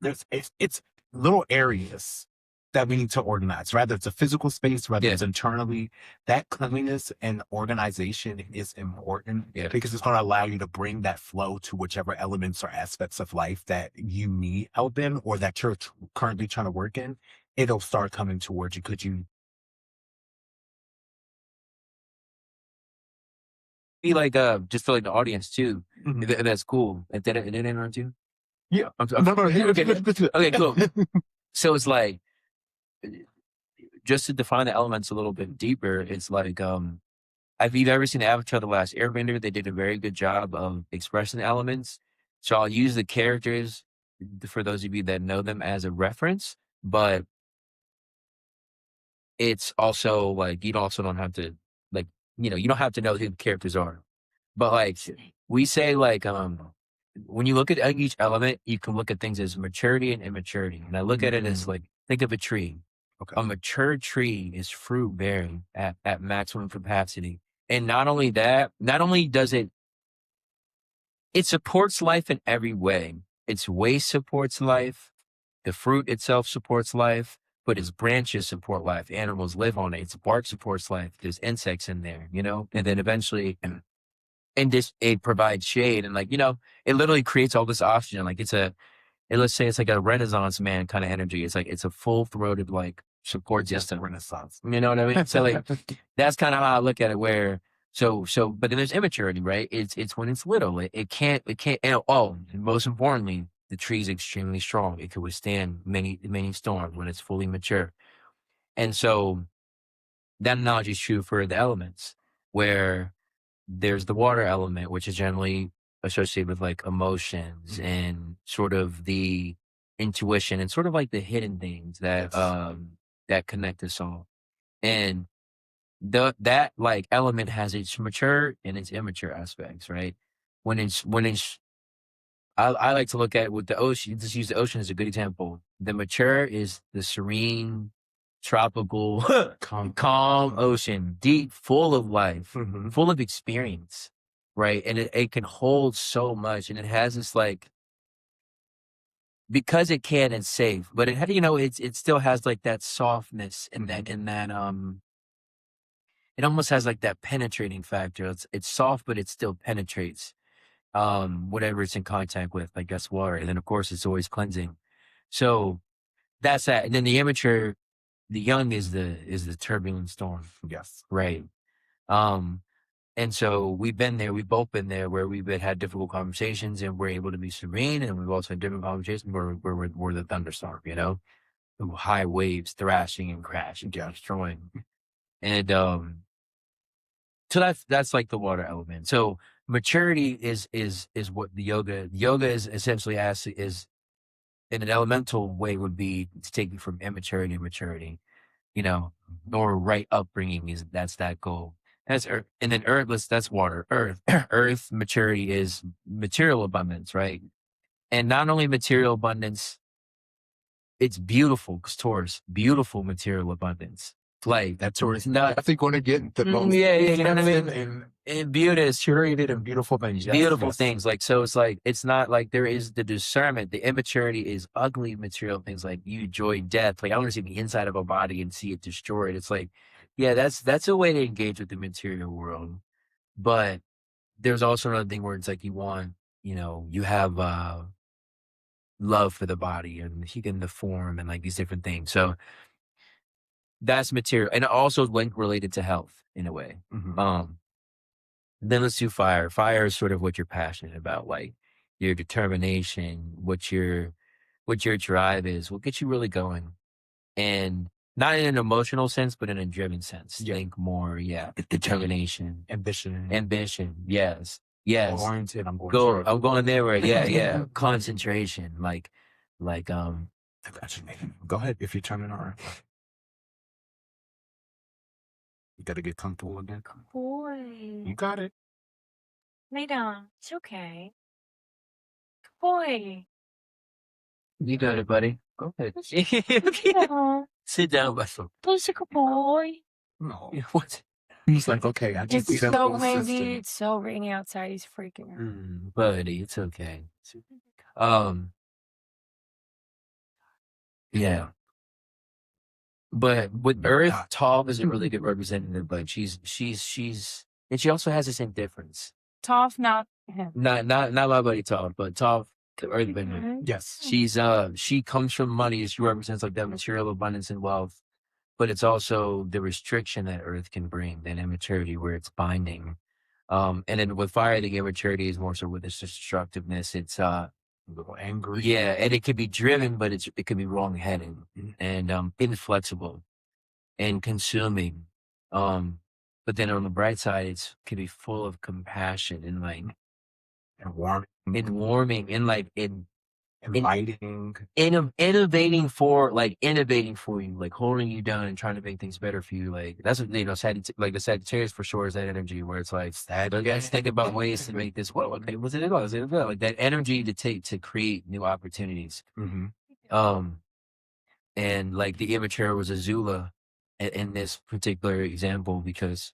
A: it's little areas that we need to organize, rather it's a physical space, whether it's internally. That cleanliness and organization is important because it's going to allow you to bring that flow to whichever elements or aspects of life that you need help in or that you're currently trying to work in. It'll start coming towards you. Could you
B: be like just for like the audience too? That's cool. And then it interrupt you?
A: Yeah.
B: Okay, cool. So it's like, just to define the elements a little bit deeper, it's like, if you've ever seen Avatar: The Last Airbender, they did a very good job of expressing the elements. So I'll use the characters for those of you that know them as a reference, but it's also like, you also don't have to, like, you don't have to know who the characters are. But like, we say like, when you look at each element, you can look at things as maturity and immaturity. And I look at it as like, think of a tree.
A: Okay.
B: A mature tree is fruit bearing at maximum capacity. And not only that, not only does it supports life in every way. Its waste supports life. The fruit itself supports life, but its branches support life. Animals live on it. Its bark supports life. There's insects in there, and then eventually, and it provides shade. And like, it literally creates all this oxygen. Like let's say it's like a Renaissance man kind of energy. It's like, it's a full throated, like support
A: Just a
B: system.
A: renaissance.
B: You know what I mean? So like that's kind of how I look at it. Where but then there's immaturity, right? It's when it's little. It can't. And most importantly, the tree's extremely strong. It can withstand many storms when it's fully mature. And so that analogy is true for the elements, where there's the water element, which is generally associated with like emotions and sort of the intuition and sort of like the hidden things that
A: Yes.
B: that connect us all. And that like element has its mature and its immature aspects, right? When it's I like to look at with the ocean, just use the ocean as a good example. The mature is the serene, tropical, calm ocean, deep, full of life,
A: Mhm.
B: full of experience, right? And it can hold so much, and it has this like, because it can, it's safe, but it still has like that softness and that it almost has like that penetrating factor. It's soft, but it still penetrates whatever it's in contact with, like that's water. And then of course it's always cleansing. So that's that. And then the immature, the young is the turbulent storm,
A: Yes.
B: right? Um, and so we've both been there where we've had difficult conversations and we're able to be serene, and we've also had different conversations where we're the thunderstorm, high waves thrashing and crashing, destroying. And so that's like the water element. So maturity is what the yoga is essentially is in an elemental way would be to take you from immaturity to maturity, or right upbringing that's that goal. That's earth. And then earthless, that's water. Earth maturity is material abundance, right? And not only material abundance, it's beautiful, because Taurus, beautiful material abundance. Like
A: That tour is
B: not,
A: I think going to get the most.
B: you know what I mean?
A: And
B: beauty is
A: curated and beautiful things. Yes,
B: beautiful
A: yes.
B: things. Like, so it's like, it's not like there is the discernment. The immaturity is ugly material things, like you enjoy death. Like, I want to see the inside of a body and see it destroyed. It's like, yeah, that's a way to engage with the material world. But there's also another thing where it's like you have love for the body and the form and like these different things. So that's material, and it also related to health in a way.
A: Mhm.
B: Then let's do fire. Fire is sort of what you're passionate about, like your determination, what your drive is, what gets you really going. And not in an emotional sense, but in a driven sense.
A: Yeah.
B: Think more, determination,
A: Ambition.
B: yes. Yes.
A: Oriented. I'm
B: going there, right? Yeah. Concentration. Like
A: Go ahead if you turn it on. You gotta get comfortable again.
C: Boy.
A: You got it.
C: Lay down. It's okay. Boy.
B: you got it, buddy. Go ahead.
C: Yeah.
B: Sit down, Russell.
C: Who's a good boy?
A: No.
B: What?
A: He's like, okay, I just
C: It's
A: need a
C: so
A: full
C: windy.
A: system.
C: It's so rainy outside. He's freaking out.
B: Buddy, it's okay. Yeah. But with Earth, Toph is a really good representative, but she's and she also has the same difference.
C: Toph, not him.
B: Not my buddy Toph, but Toph, the Earthbender.
C: Mhm.
A: Yes.
B: She comes from money. She represents like that material abundance and wealth, but it's also the restriction that Earth can bring, that immaturity where it's binding. And then with fire, the immaturity is more so with its destructiveness. It's
A: A little angry.
B: yeah, and it can be driven, but it can be wrong-headed and inflexible and consuming. But then on the bright side, it can be full of compassion and like
A: And
B: warming and like
A: inviting.
B: innovating for you, like holding you down and trying to make things better for you. Like that's what like the Sagittarius for sure is that energy where it's like, let's think about ways to make this. Well, okay, what's it about? Like that energy to create new opportunities.
A: Mm-hmm.
B: And like the immature was Azula in this particular example, because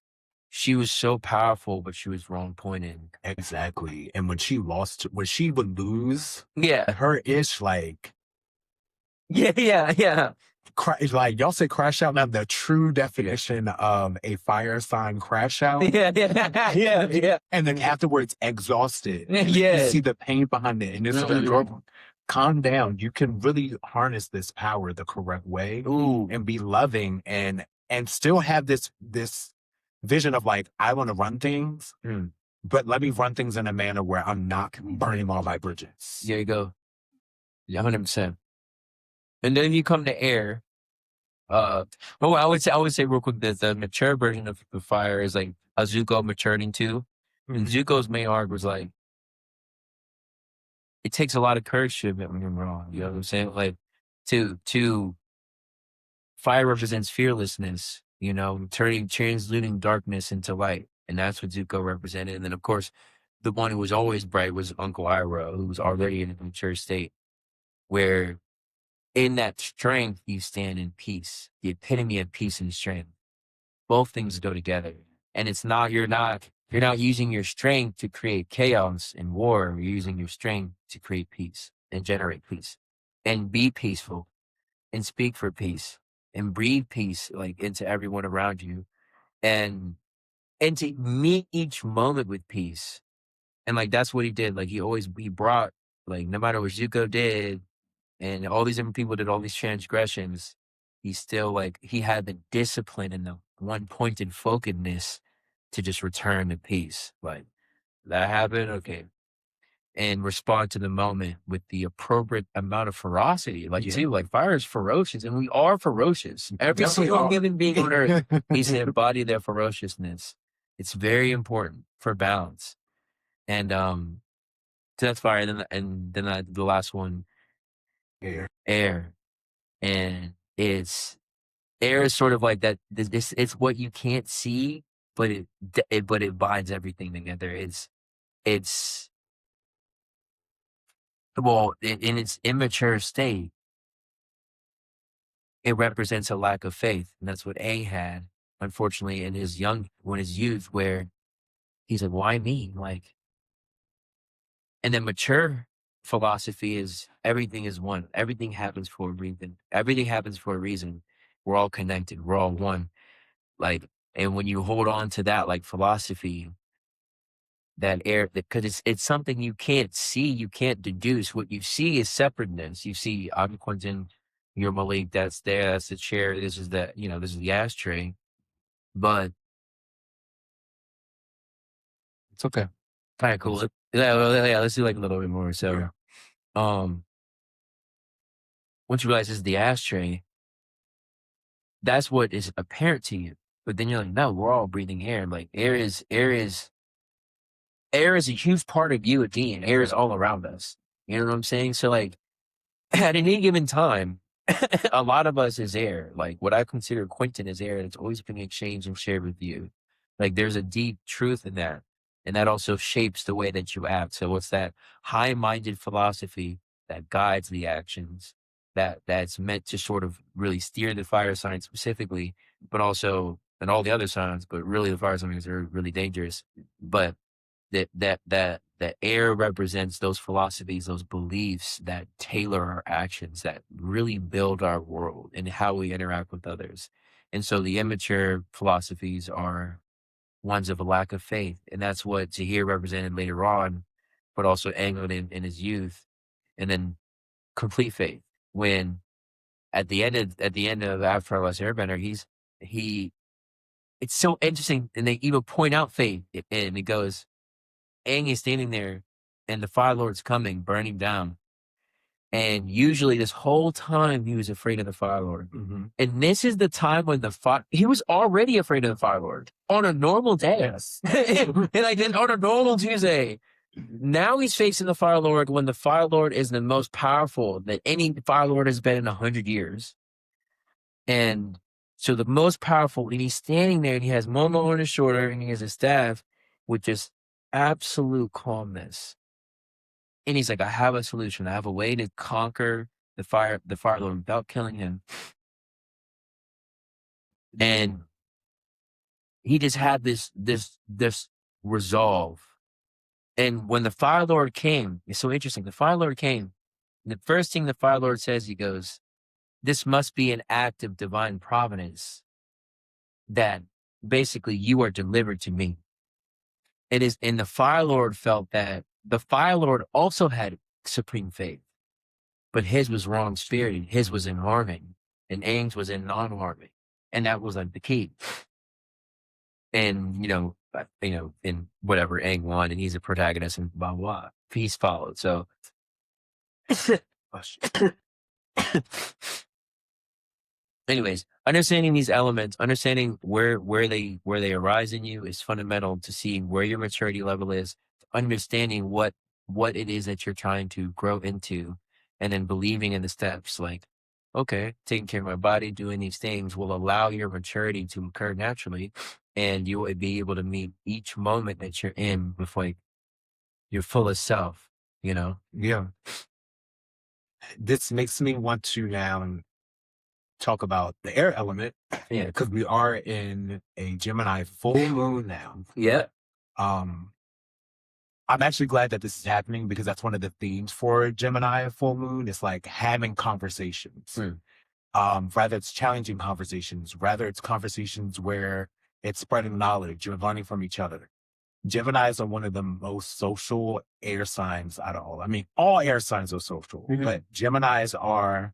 B: she was so powerful, but she was wrong pointed.
A: Exactly. And when she would lose,
B: Yeah.
A: her ish like
B: Yeah.
A: like y'all say crash out. Now the true definition of a fire sign crash out.
B: Yeah.
A: And then afterwards exhausted.
B: Yeah.
A: You see the pain behind it. And it's like, calm down. You can really harness this power the correct way
B: Ooh,
A: and be loving and still have this vision of like, I want to run things, but let me run things in a manner where I'm not burning all my bridges.
B: there you go. 100%. And then you come to air. I would say real quick that the mature version of the fire is like a Zuko matured into. And Zuko's main arc was like, it takes a lot of courage to admit when you're wrong. You know what I'm saying? Like, to fire represents fearlessness, you know, transmuting darkness into light. And that's what Zuko represented. And then, of course, the one who was always bright was Uncle Iroh, who was already in a mature state, where in that strength, you stand in peace, the epitome of peace and strength. Both things go together. And it's not, you're not using your strength to create chaos and war. You're using your strength to create peace and generate peace and be peaceful and speak for peace and breathe peace like into everyone around you and to meet each moment with peace. And like that's what he did. Like he brought, like, no matter what Zuko did and all these different people did all these transgressions, he still, like, he had the discipline and the one pointed focusedness to just return to peace. Like, that happened, okay. And respond to the moment with the appropriate amount of ferocity. Like, too, like, fire is ferocious, and we are ferocious. Every single human being on earth needs to embody their ferociousness. It's very important for balance. And so that's fire. And then the last one, air. And air is sort of like that. It's what you can't see, but it binds everything together. It's well, in its immature state, it represents a lack of faith, and that's what A had, unfortunately, in his youth, where he's like, "Why me?" Like, and then mature philosophy is everything is one. Everything happens for a reason. Everything happens for a reason. We're all connected. We're all one. Like, and when you hold on to that, like, philosophy, that air, because it's something you can't see, you can't deduce. What you see is separateness. You see, I'm Quentin, you're Malik, that's there, that's the chair, this is this is the ashtray. But
A: It's okay.
B: kind of cool. Yeah, let's do like a little bit more. So, um, once you realize this is the ashtray, that's what is apparent to you. But then you're like, no, we're all breathing air. Like, air is a huge part of you again. Air is all around us. You know what I'm saying? So, like, at any given time, a lot of us is air. Like, what I consider Quentin is air, and it's always being exchanged and shared with you. Like, there's a deep truth in that. And that also shapes the way that you act. So it's that high-minded philosophy that guides the actions, that's meant to sort of really steer the fire sign specifically, but also, and all the other signs, but really the fire signs are really dangerous. But that air represents those philosophies, those beliefs that tailor our actions, that really build our world and how we interact with others. And so the immature philosophies are ones of a lack of faith. And that's what Zahir represented later on, but also angled in his youth. And then complete faith, when at the end of Avatar: The Last Airbender, it's so interesting. And they even point out faith, and it goes, Aang is standing there and the Fire Lord's coming, burning down. And usually this whole time he was afraid of the Fire Lord. And this is the time when he was already afraid of the Fire Lord on a normal day.
A: Yes.
B: And like then on a normal Tuesday. Now he's facing the Fire Lord when the Fire Lord is the most powerful that any Fire Lord has been in 100 years. And so the most powerful, and he's standing there and he has Momo on his shoulder and he has a staff with just absolute calmness. And he's like, I have a solution. I have a way to conquer the Fire Lord without killing him. And he just had this resolve. And when the Fire Lord came, it's so interesting. The Fire Lord came, and the first thing the Fire Lord says, he goes, this must be an act of divine providence that basically you are delivered to me. And the Fire Lord felt that the Fire Lord also had supreme faith. but his was wrong spirited. His was in harming, and Aang's was in non-harming, and that was like the key. And in whatever Aang won, and he's a protagonist, and blah blah. Peace followed. So, anyways, understanding these elements, understanding where they arise in you is fundamental to seeing where your maturity level is, understanding what it is that you're trying to grow into, and then believing in the steps. Like, okay, taking care of my body, doing these things will allow your maturity to occur naturally, and you will be able to meet each moment that you're in with like your fullest self.
A: Yeah. This makes me want to now talk about the air element.
B: Yeah.
A: Because we are in a Gemini full moon now.
B: Yeah.
A: I'm actually glad that this is happening, because that's one of the themes for Gemini full moon. It's like having conversations. Rather it's challenging conversations, rather it's conversations where it's spreading knowledge, you're learning from each other. Geminis are one of the most social air signs out of all. I mean, all air signs are social, but Geminis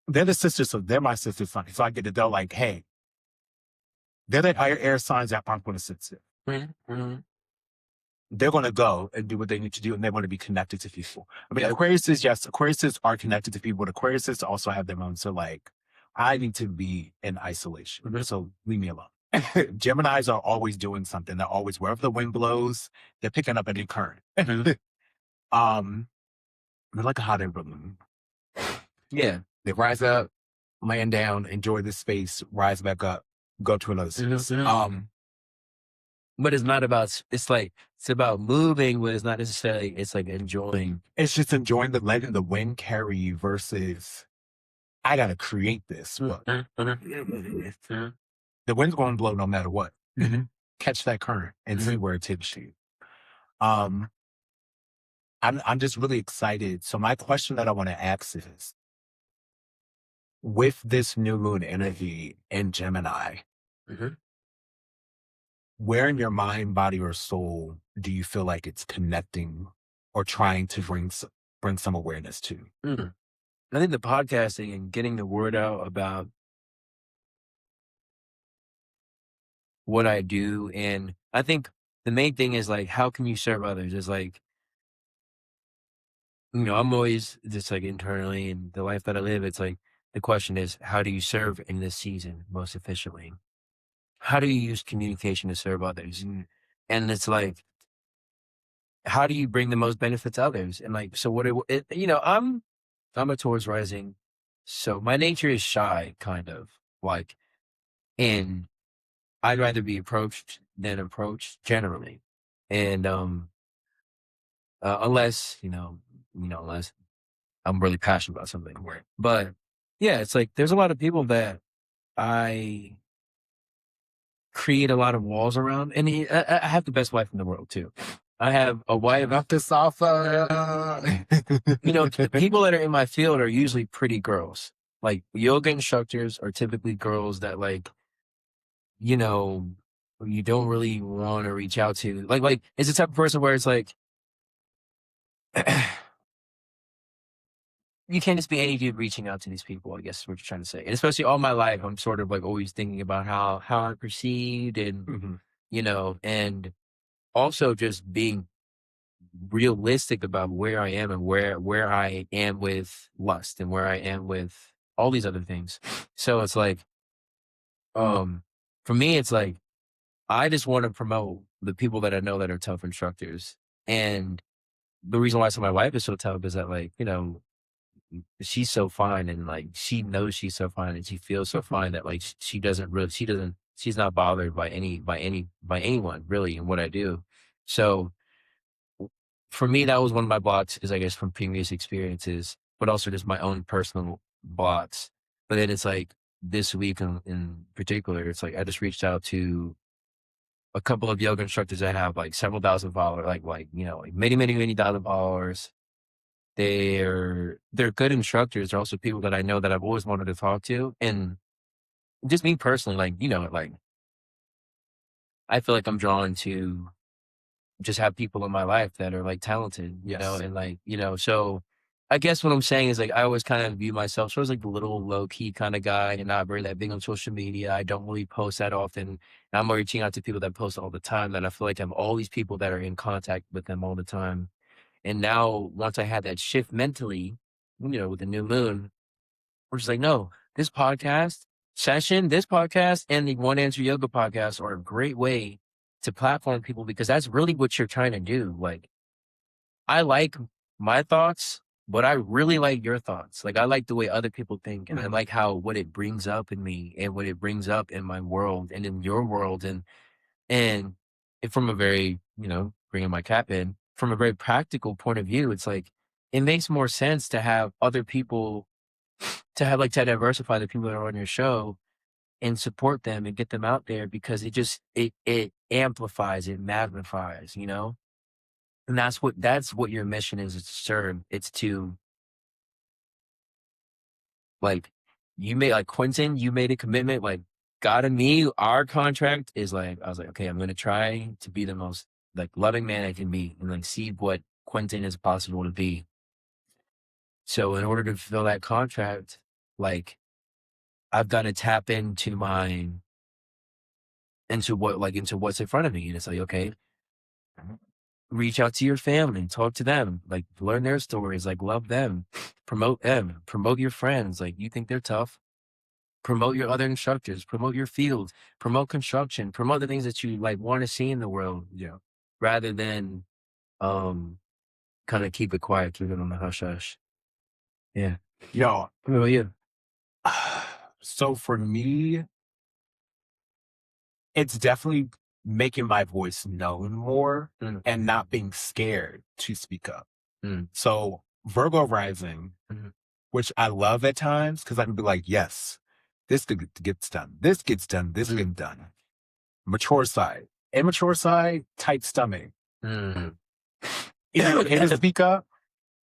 A: they're the sisters, they're my sister signs. So I get it. They're like, hey, they're the air signs that aren't going to sit still. They're going to go and do what they need to do, and they want to be connected to people. I mean, Aquariuses are connected to people, but Aquariuses also have their own. So like, I need to be in isolation. So leave me alone. Geminis are always doing something. They're always, wherever the wind blows, they're picking up a new current. They're like a hot air balloon.
B: Yeah.
A: They rise up, land down, enjoy the space, rise back up, go to another space.
B: But it's not about, it's about moving, but it's not necessarily, it's like enjoying.
A: It's just enjoying letting the wind carry you versus, I got to create this. The wind's going to blow no matter what. Catch that current and see where it takes you. I'm just really excited. So my question that I want to ask is, with this new moon energy in Gemini, where in your mind, body, or soul do you feel like it's connecting or trying to bring some awareness to?
B: I think the podcasting and getting the word out about what I do. And I think the main thing is like, how can you serve others? It's like, I'm always just like internally in the life that I live. It's like, the question is, how do you serve in this season most efficiently? How do you use communication to serve others? And it's like, how do you bring the most benefit to others? And like, so I'm a Taurus rising. So my nature is shy, kind of like, and I'd rather be approached than approached generally. And, unless, unless I'm really passionate about something. But yeah, it's like, there's a lot of people that I create a lot of walls around, and I have the best wife in the world too. I have a wife.
A: Not the sofa.
B: People that are in my field are usually pretty girls. Like yoga instructors are typically girls that like, you don't really want to reach out to. Like it's the type of person where it's like, you can't just be any dude reaching out to these people, I guess is what you're trying to say. And especially all my life, I'm sort of like always thinking about how I'm perceived and, and also just being realistic about where I am and where I am with lust and where I am with all these other things. So it's like, for me, it's like, I just want to promote the people that I know that are tough instructors. And the reason why I say my wife is so tough is that like, she's so fine, and like she knows she's so fine, and she feels so fine that like she's not bothered by anyone really in what I do. So for me, that was one of my blocks, is I guess from previous experiences, but also just my own personal blocks. But then it's like this week in particular, it's like I just reached out to a couple of yoga instructors that have like several thousand followers, like many, many, many thousand followers. They're good instructors. They're also people that I know that I've always wanted to talk to. And just me personally, like, I feel like I'm drawn to just have people in my life that are like talented,
A: Yes.
B: and like, so I guess what I'm saying is like I always kind of view myself so as like the little low key kind of guy and not very that big on social media. I don't really post that often. And I'm reaching out to people that post all the time. That I feel like I have all these people that are in contact with them all the time. And now once I had that shift mentally, with the new moon, we're just like, no, this podcast session, this podcast, and the One Answer Yoga podcast are a great way to platform people because that's really what you're trying to do. Like, I like my thoughts, but I really like your thoughts. Like, I like the way other people think, and I like what it brings up in me and what it brings up in my world and in your world. And from a very, bringing my cap in, from a very practical point of view, it's like, it makes more sense to have other people, to diversify the people that are on your show and support them and get them out there because it amplifies, it magnifies, And that's what your mission is to serve. It's to, like, Quentin, you made a commitment, like, God and me, our contract is like, I was like, okay, I'm going to try to be the most, like, loving man I can be and, like, see what Quentin is possible to be. So in order to fulfill that contract, like, I've got to tap into what's in front of me. And it's like, okay, reach out to your family, talk to them, like, learn their stories, like, love them, promote your friends. Like, you think they're tough, promote your other instructors, promote your field, promote construction, promote the things that you like want to see in the world.
A: Yeah.
B: Rather than kind of keep it quiet, keep it on the hush hush. Yeah.
A: Yo,
B: What about you?
A: so for me, it's definitely making my voice known more and not being scared to speak up. So Virgo rising, which I love at times because I can be like, yes, this gets done. This gets done. This gets done. Mature side. Immature side, tight stomach. Is it okay to speak up?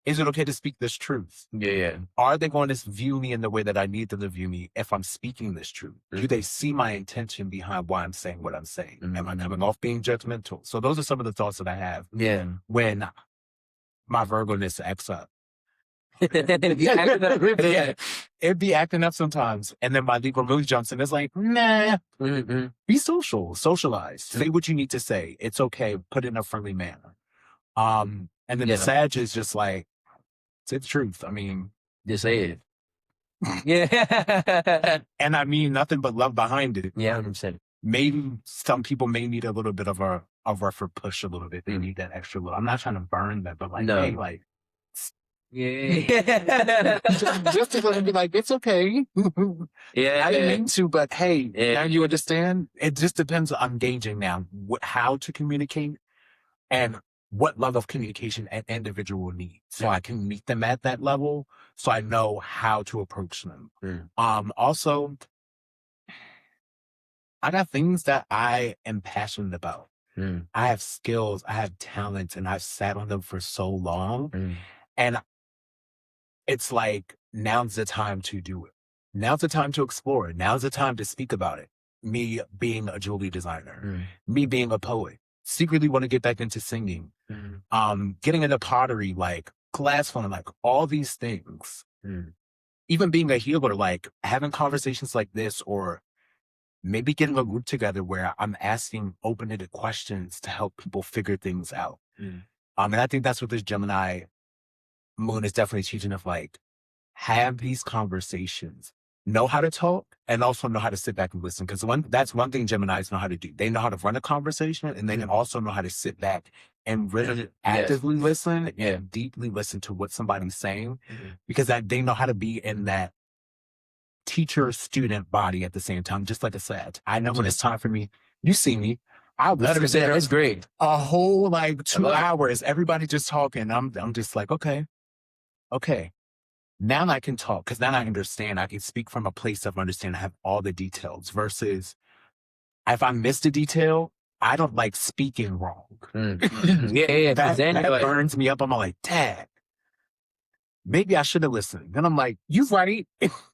A: Is it okay to speak this truth?
B: Yeah.
A: Are they going to view me in the way that I need them to view me if I'm speaking this truth? Do they see my intention behind why I'm saying what I'm saying? Am I coming off being judgmental? So those are some of the thoughts that I have when my Virgo-ness acts up. It'd be acting up sometimes. And then my Libra moon jumps in. It's like, nah, be socialize. Say what you need to say. It's okay. Put it in a friendly manner. And then the Sag is just like, say the truth. I mean,
B: just say it.
A: And I mean nothing but love behind it.
B: Yeah, 100%.
A: Maybe some people may need a little bit of a rougher push a little bit. They need that extra little. I'm not trying to burn them, but like, hey, like, just to be like, it's okay. I didn't mean to, but hey, now you understand. It just depends on gauging now how to communicate and what level of communication an individual needs. So I can meet them at that level so I know how to approach them. Also, I got things that I am passionate about. I have skills, I have talents, and I've sat on them for so long. And it's like, now's the time to do it. Now's the time to explore it. Now's the time to speak about it. Me being a jewelry designer, me being a poet, secretly want to get back into singing, getting into pottery, like glass blowing, like all these things. Even being a healer, like having conversations like this, or maybe getting a group together where I'm asking open-ended questions to help people figure things out. And I think that's what this Gemini moon is definitely teaching of, like, have these conversations, know how to talk, and also know how to sit back and listen. Because that's one thing Geminis know how to do. They know how to run a conversation, and they can also know how to sit back and really actively listen and deeply listen to what somebody's saying, because they know how to be in that teacher-student body at the same time, just like I said. I know when it's time for me. You see me. I'll listen there.
B: That's great.
A: A whole, like, 2 hours, everybody just talking. I'm just like, okay. Now I can talk because now I understand. I can speak from a place of understanding. I have all the details versus if I missed a detail, I don't like speaking wrong. That burns me up. I'm like, Dad, maybe I should have listened. Then I'm like, you're right.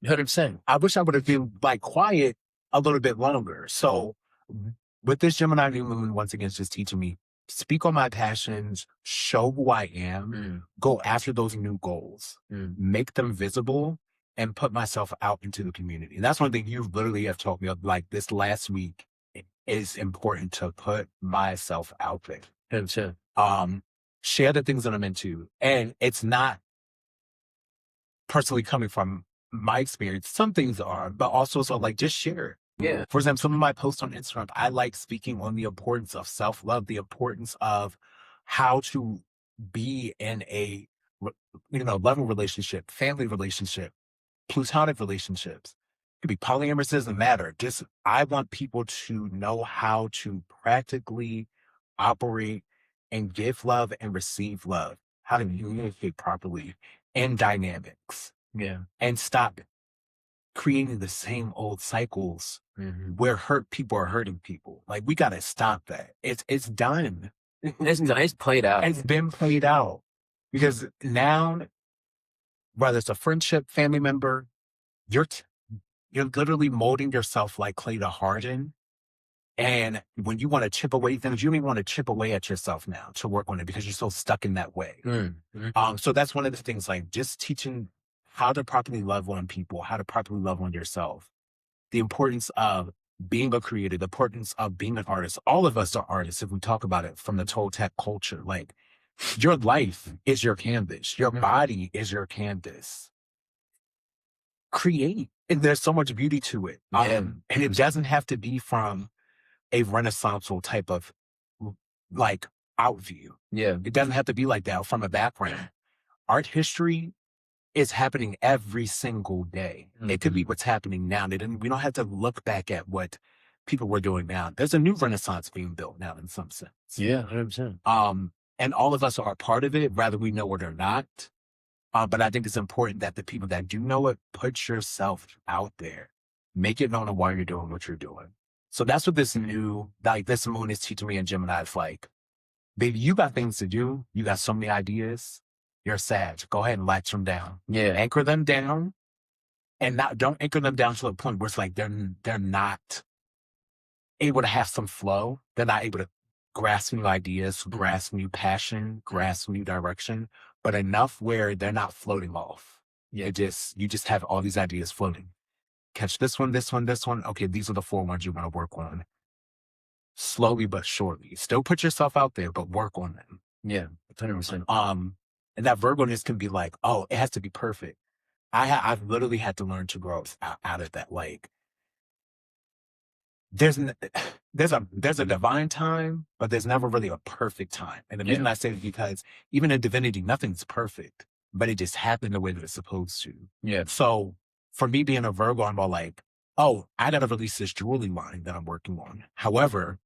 B: 100%.
A: I wish I would have been like quiet a little bit longer. So with this Gemini new moon, once again, it's just teaching me, speak on my passions, show who I am, go after those new goals, make them visible, and put myself out into the community. And that's one thing you literally have taught me of, like this last week. It is important to put myself out there.
B: 100%.
A: Share the things that I'm into. And it's not personally coming from my experience. Some things are, but also so like just share it.
B: Yeah.
A: For example, some of my posts on Instagram, I like speaking on the importance of self-love, the importance of how to be in a loving relationship, family relationship, platonic relationships. It could be polyamorous, doesn't matter. Just I want people to know how to practically operate and give love and receive love, how to communicate properly in dynamics.
B: Yeah.
A: And stop creating the same old cycles where hurt people are hurting people. Like we gotta stop that. It's done.
B: It's played out.
A: It's been played out. Because now, whether it's a friendship, family member, you're literally molding yourself like clay to harden. And when you want to chip away things, you don't even want to chip away at yourself now to work on it because you're so stuck in that way. So that's one of the things, like just teaching how to properly love on people, how to properly love on yourself. The importance of being a creator, the importance of being an artist. All of us are artists if we talk about it from the Toltec culture. Like your life is your canvas. Your body is your canvas. Create. And there's so much beauty to it. And it doesn't have to be from a renaissanceal type of like out view.
B: Yeah.
A: It doesn't have to be like that from a background. Art history is happening every single day. It could be what's happening now. We don't have to look back at what people were doing now. There's a new renaissance being built now in some sense.
B: Yeah, 100%.
A: And all of us are a part of it, whether we know it or not. But I think it's important that the people that do know it, put yourself out there. Make it known of why you're doing what you're doing. So that's what this moon is teaching me in Gemini. It's like, baby, you got things to do. You got so many ideas. You're sad. Go ahead and latch them down.
B: Yeah.
A: Anchor them down, and don't anchor them down to the point where it's like they're not able to have some flow. They're not able to grasp new ideas, grasp new passion, grasp new direction, but enough where they're not floating off.
B: Yeah.
A: You just have all these ideas floating. Catch this one, this one, this one. Okay, these are the 4 ones you want to work on. Slowly but surely. Still put yourself out there, but work on them.
B: Yeah, 100%.
A: And that Virgo-ness can be like, oh, it has to be perfect. I've literally had to learn to grow out of that. Like, there's a divine time, but there's never really a perfect time. And the reason I say it is because even in divinity, nothing's perfect, but it just happened the way that it's supposed to.
B: Yeah.
A: So for me being a Virgo, I'm all like, oh, I got to release this jewelry line that I'm working on. However,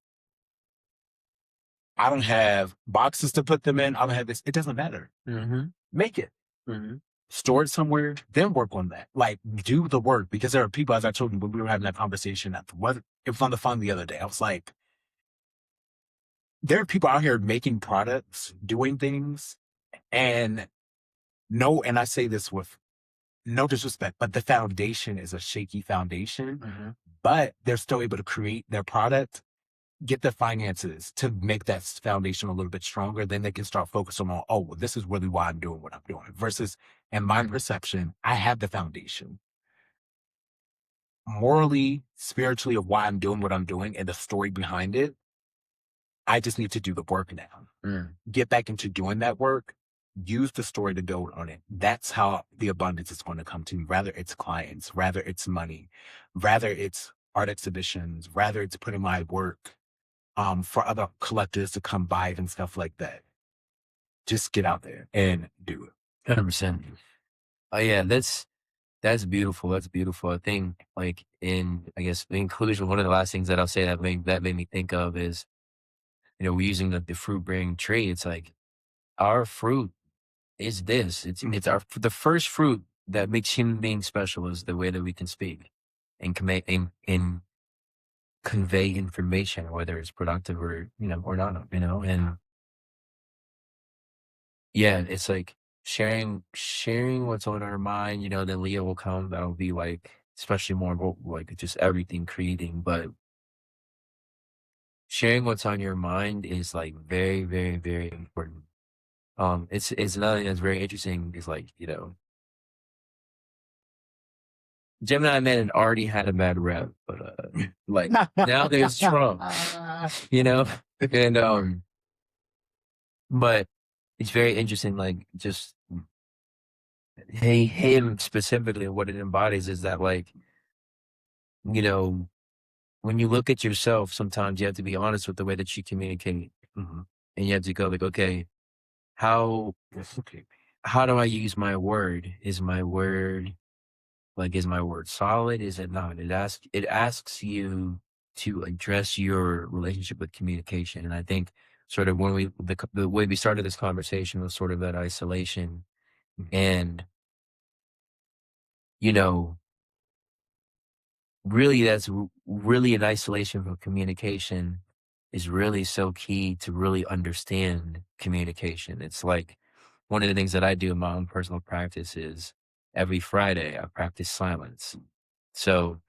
A: I don't have boxes to put them in. I don't have this. It doesn't matter. Make it. Store it somewhere, then work on that. Like, do the work. Because there are people, as I told you when we were having that conversation, it was on the phone the other day. I was like, there are people out here making products, doing things, and I say this with no disrespect, but the foundation is a shaky foundation, but they're still able to create their product, get the finances to make that foundation a little bit stronger. Then they can start focusing on, oh, well, this is really why I'm doing what I'm doing. Versus, in my perception, I have the foundation. Morally, spiritually, of why I'm doing what I'm doing and the story behind it. I just need to do the work now. Get back into doing that work. Use the story to build on it. That's how the abundance is going to come to me. Rather it's clients, rather it's money, rather it's art exhibitions, rather it's putting my work for other collectors to come buy it and stuff like that. Just get out there and do it.
B: 100%. Oh yeah, that's beautiful. That's beautiful. I think, like, in conclusion, one of the last things that I'll say that made me think of is, we're using the fruit bearing tree. It's like our fruit is this. It's the first fruit that makes human beings special is the way that we can speak and convey information, whether it's productive or or not. And yeah, it's like sharing what's on our mind. Then Leo will come. That'll be like, especially more about like just everything creating, but sharing what's on your mind is like very, very, very important. It's another thing that's very interesting is like, Gemini men had already had a bad rep, but like now there's Trump, and but it's very interesting, like just him specifically, what it embodies is that like, you know, when you look at yourself, sometimes you have to be honest with the way that you communicate, and you have to go like, okay, how how do I use my word? Is my word solid? Is it not? It asks you to address your relationship with communication. And I think sort of when the way we started this conversation was sort of that isolation. And, you know, really that's really an isolation from communication is really so key to really understand communication. It's like one of the things that I do in my own personal practice is every Friday I practice silence. So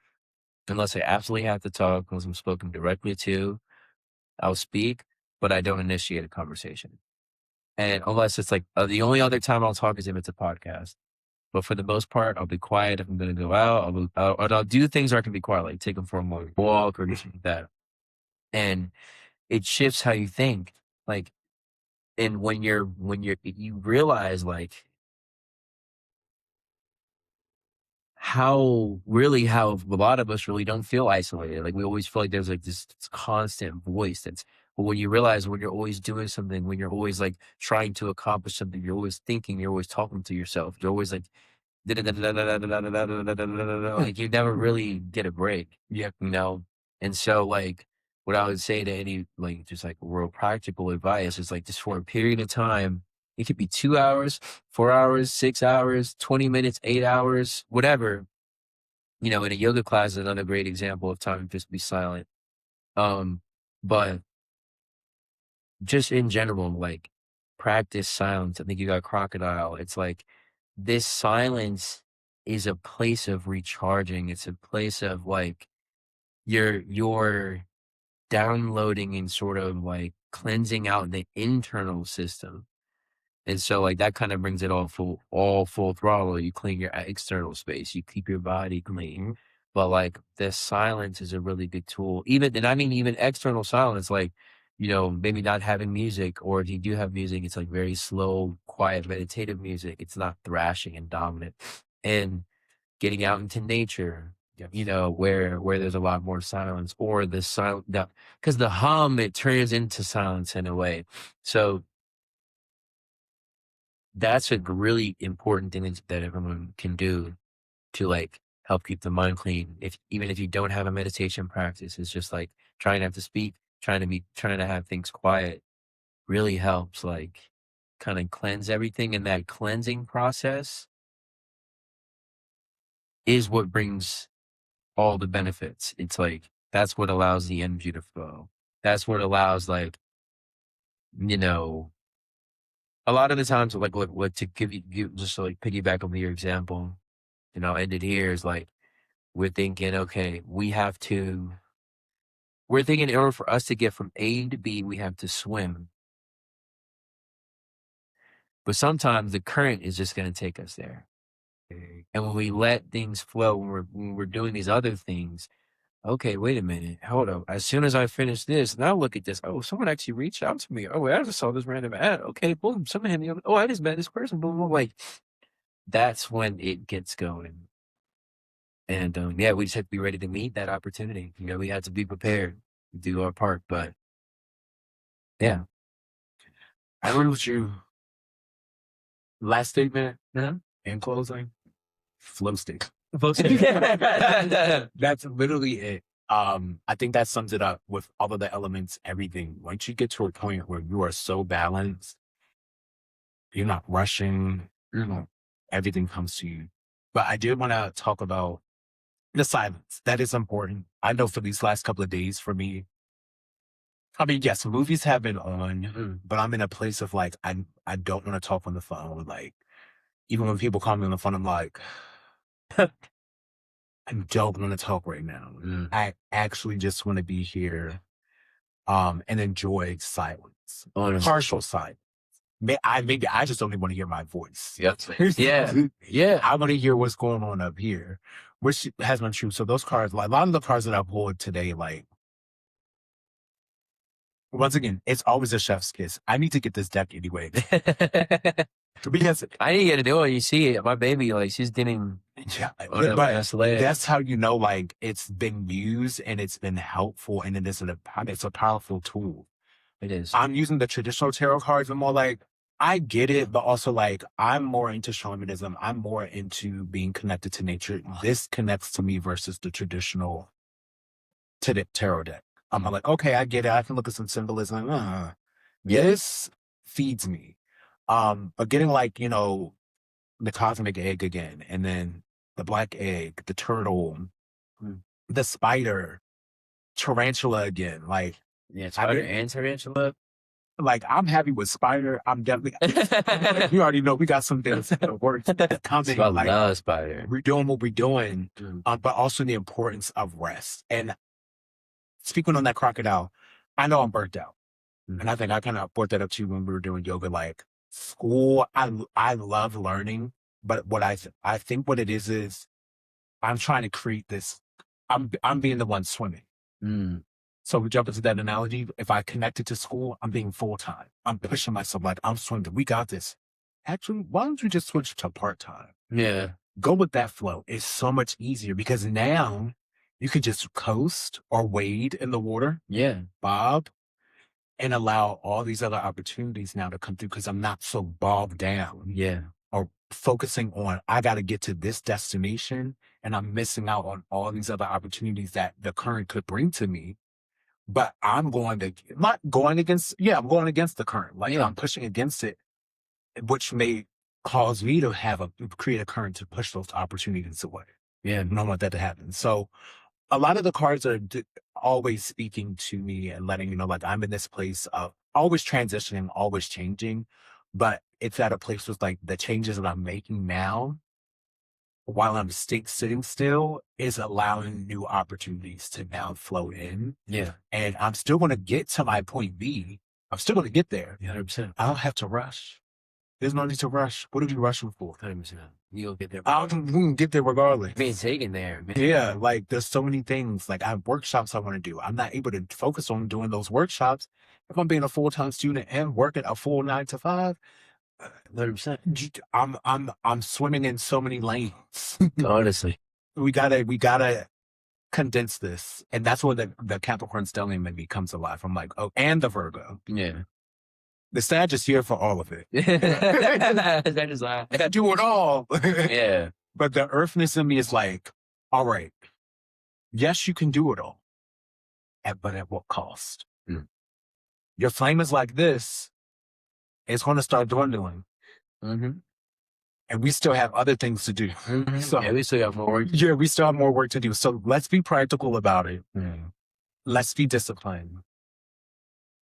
B: unless I absolutely have to talk, unless I'm spoken directly to, I'll speak, but I don't initiate a conversation. And unless it's like the only other time I'll talk is if it's a podcast. But for the most part, I'll be quiet. If I'm going to go out, I'll do things where I can be quiet, like take them for a morning walk or something like that. And it shifts how you think. Like, and you realize like how a lot of us really don't feel isolated. Like we always feel like there's like this constant voice but when you realize when you're always doing something, when you're always like trying to accomplish something, you're always thinking, you're always talking to yourself, you're always like like you never really get a break.
A: Yeah.
B: And so like what I would say to any like just like real practical advice is like just for a period of time, it could be 2 hours, 4 hours, 6 hours, 20 minutes, 8 hours, whatever. In a yoga class is another great example of time to just be silent. But just in general, like practice silence. I think you got crocodile. It's like this silence is a place of recharging. It's a place of like you're downloading and sort of like cleansing out the internal system. And so like that kind of brings it all full throttle. You clean your external space, you keep your body clean. But like the silence is a really good tool. Even external silence, like, maybe not having music, or if you do have music, it's like very slow, quiet, meditative music. It's not thrashing and dominant. And getting out into nature, where there's a lot more silence, or the silent, because the hum, it turns into silence in a way. So that's a really important thing that everyone can do to like help keep the mind clean. Even if you don't have a meditation practice, it's just like trying not to speak, trying to have things quiet really helps like kind of cleanse everything. And that cleansing process is what brings all the benefits. It's like that's what allows the energy to flow. That's what allows like, a lot of the times like what to just to like piggyback on your example, and I'll end it here, is like we're thinking, okay, we're thinking in order for us to get from A to B, we have to swim. But sometimes the current is just going to take us there. And when we let things flow, when we're doing these other things, okay, wait a minute, hold up. As soon as I finish this, now look at this. Oh, someone actually reached out to me. Oh, I just saw this random ad. Okay, boom, someone hit me up. Oh, I just met this person. Boom, boom. Like that's when it gets going. And yeah, we just have to be ready to meet that opportunity. We have to be prepared to do our part. But yeah.
A: I agree with you. Last statement in closing, flow state. That's literally it. I think that sums it up with all of the elements, everything. Once you get to a point where you are so balanced, you're not rushing, everything comes to you. But I did want to talk about the silence. That is important. I know for these last couple of days for me, I mean, yes, movies have been on, but I'm in a place of like, I don't want to talk on the phone. Like, even when people call me on the phone, I'm like, I don't want to talk right now. I actually just want to be here and enjoy silence, partial silence. Maybe I just only want to hear my voice.
B: Yep. Yeah.
A: I want to hear what's going on up here, which has been true. So those cards, like a lot of the cards that I pulled today, like once again, it's always a chef's kiss. I need to get this deck anyway because
B: I need you to do it. You see it. My baby, like, she's getting.
A: yeah,
B: but
A: that's how you know, like, it's been used and it's been helpful, and it's a powerful tool.
B: It is.
A: I'm using the traditional tarot cards. I'm more like, I get it, but also like I'm more into shamanism. I'm more into being connected to nature. This connects to me versus the traditional tarot deck. I'm like, okay, I get it. I can look at some symbolism. This feeds me. But getting like, you know, the cosmic egg again, and then the black egg, the turtle, the spider, tarantula again. Like,
B: yeah, spider and tarantula.
A: Like, I'm happy with spider. I'm definitely. You already know we got some things that work.
B: I love spider.
A: We're doing what we're doing, but also the importance of rest. And speaking on that crocodile, I know I'm burnt out, and I think I kind of brought that up to you when we were doing yoga. Like school, I love learning, but what I think what it is I'm trying to create this. I'm being the one swimming. So we jump into that analogy. If I connect it to school, I'm being full-time. I'm pushing myself like I'm swimming. We got this. Actually, why don't you just switch to part-time?
B: Yeah.
A: Go with that flow. It's so much easier because now you can just coast or wade in the water.
B: Yeah.
A: Bob, and allow all these other opportunities now to come through because I'm not so bogged down.
B: Yeah.
A: Or focusing on, I got to get to this destination and I'm missing out on all these other opportunities that the current could bring to me. But I'm not going against, I'm going against the current. Like, I'm pushing against it, which may cause me to create a current to push those opportunities away.
B: Yeah.
A: I don't want that to happen. So a lot of the cards are always speaking to me and letting you know, like, I'm in this place of always transitioning, always changing. But it's at a place with like the changes that I'm making now while I'm sitting still is allowing new opportunities to now flow in.
B: Yeah.
A: And I'm still going to get to my point B. I'm still going to get there.
B: 100%.
A: I don't have to rush. There's no need to rush. What are you rushing for?
B: 100%. You'll get there.
A: I'll get there regardless.
B: Being taken there, man.
A: Yeah, like there's so many things. Like I have workshops I want to do. I'm not able to focus on doing those workshops if I'm being a full-time student and working a full 9 to 5.
B: 100%.
A: I'm swimming in so many lanes.
B: Honestly,
A: we gotta condense this, and that's where the Capricorn stellium in me comes alive. I'm like, oh, and the Virgo.
B: Yeah,
A: the Sag is here for all of it.
B: That is like
A: do it all.
B: Yeah,
A: but the Earthness in me is like, all right, yes, you can do it all, but at what cost? Your flame is like this. It's going to start dwindling. And we still have other things to do. So,
B: yeah, we still have more work.
A: Yeah, we still have more work to do. So let's be practical about it. Let's be disciplined.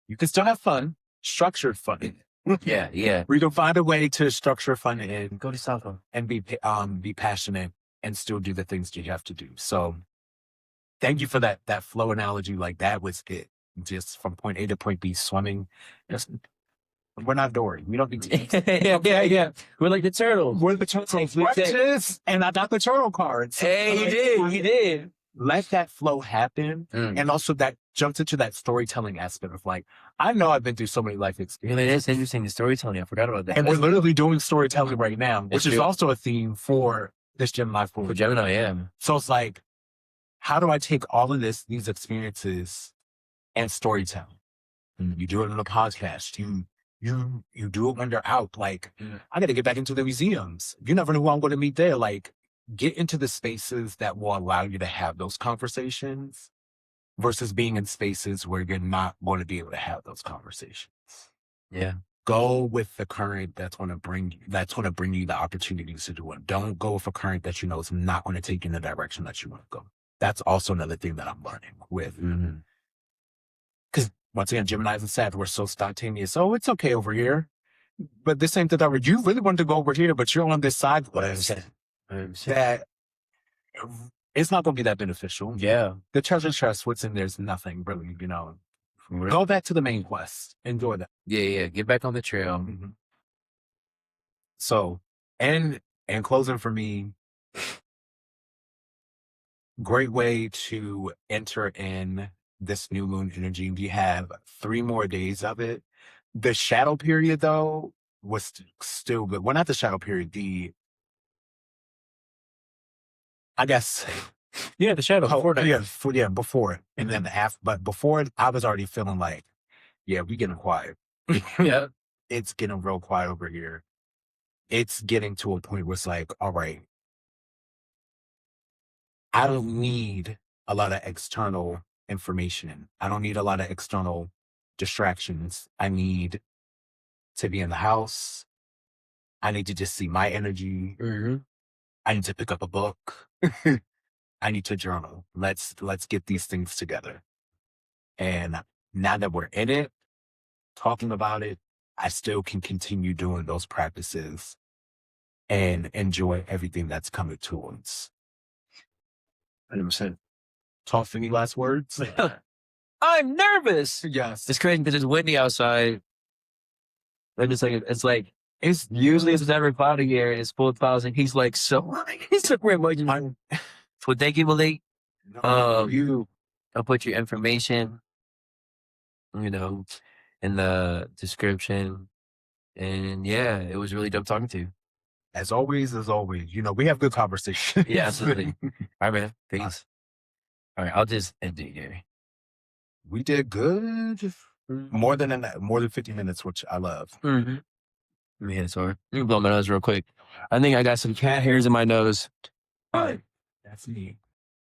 A: You can still have fun, structured fun.
B: Yeah.
A: We can find a way to structure fun and
B: Go to South
A: and be passionate and still do the things you have to do. So thank you for that flow analogy. Like that was it. Just from point A to point B, swimming. We're not Dory. We don't need to.
B: Yeah. We're like the turtles.
A: We're the turtles. And I got the turtle cards.
B: Hey, you did.
A: Let that flow happen. And also that jumps into that storytelling aspect of like, I know I've been through so many life experiences.
B: Yeah, that's interesting. The storytelling. I forgot about that.
A: And we're literally doing storytelling right now, which is also a theme for this Gemini for
B: Gemini, yeah.
A: So it's like, how do I take all of these experiences and storytelling? You do it in a podcast. You do it when you're out. Like, I got to get back into the museums. You never know who I'm going to meet there. Like, get into the spaces that will allow you to have those conversations versus being in spaces where you're not going to be able to have those conversations.
B: Yeah.
A: Go with the current that's going to bring you the opportunities to do it. Don't go with a current that you know is not going to take you in the direction that you want to go. That's also another thing that I'm learning with. Because once again, Gemini's and Sag, we're so spontaneous. Oh, it's okay over here. But this ain't the direction. You really want to go over here, but you're on this side list. That it's not going to be that beneficial.
B: Yeah.
A: The treasure chest, what's in there is nothing really, Go back to the main quest. Enjoy that.
B: Yeah. Get back on the trail.
A: Mhm. So, and closing for me, great way to enter in this new moon energy. We have 3 more days of it. The shadow period, though, was still good. Well, not the shadow period. I guess.
B: Yeah, the shadow.
A: Before that. Before. And then after, but before it, I was already feeling like, yeah, we getting quiet.
B: Yeah.
A: It's getting real quiet over here. It's getting to a point where it's like, all right, I don't need a lot of external information. I don't need a lot of external distractions. I need to be in the house. I need to just see my energy. I need to pick up a book. I need to journal. Let's get these things together. And now that we're in it, talking about it, I still can continue doing those practices and enjoy everything that's coming towards.
B: 100%.
A: Toss, any last words?
B: I'm nervous.
A: Yes.
B: It's crazy because it's windy outside. And it's like it's usually it's never cloudy here. It's full of clouds, and he's like he's so great. So thank you, Malik. I'll put your information, in the description. And yeah, it was really dope talking to you.
A: As always, we have good conversations.
B: Yeah, absolutely. All right, man. Peace. All right, I'll just end it here.
A: We did good. More than 50 minutes, which I love.
B: Mm-hmm. Let me hit it, sorry. Let me blow my nose real quick. I think I got some cat hairs in my nose.
A: All right. That's me.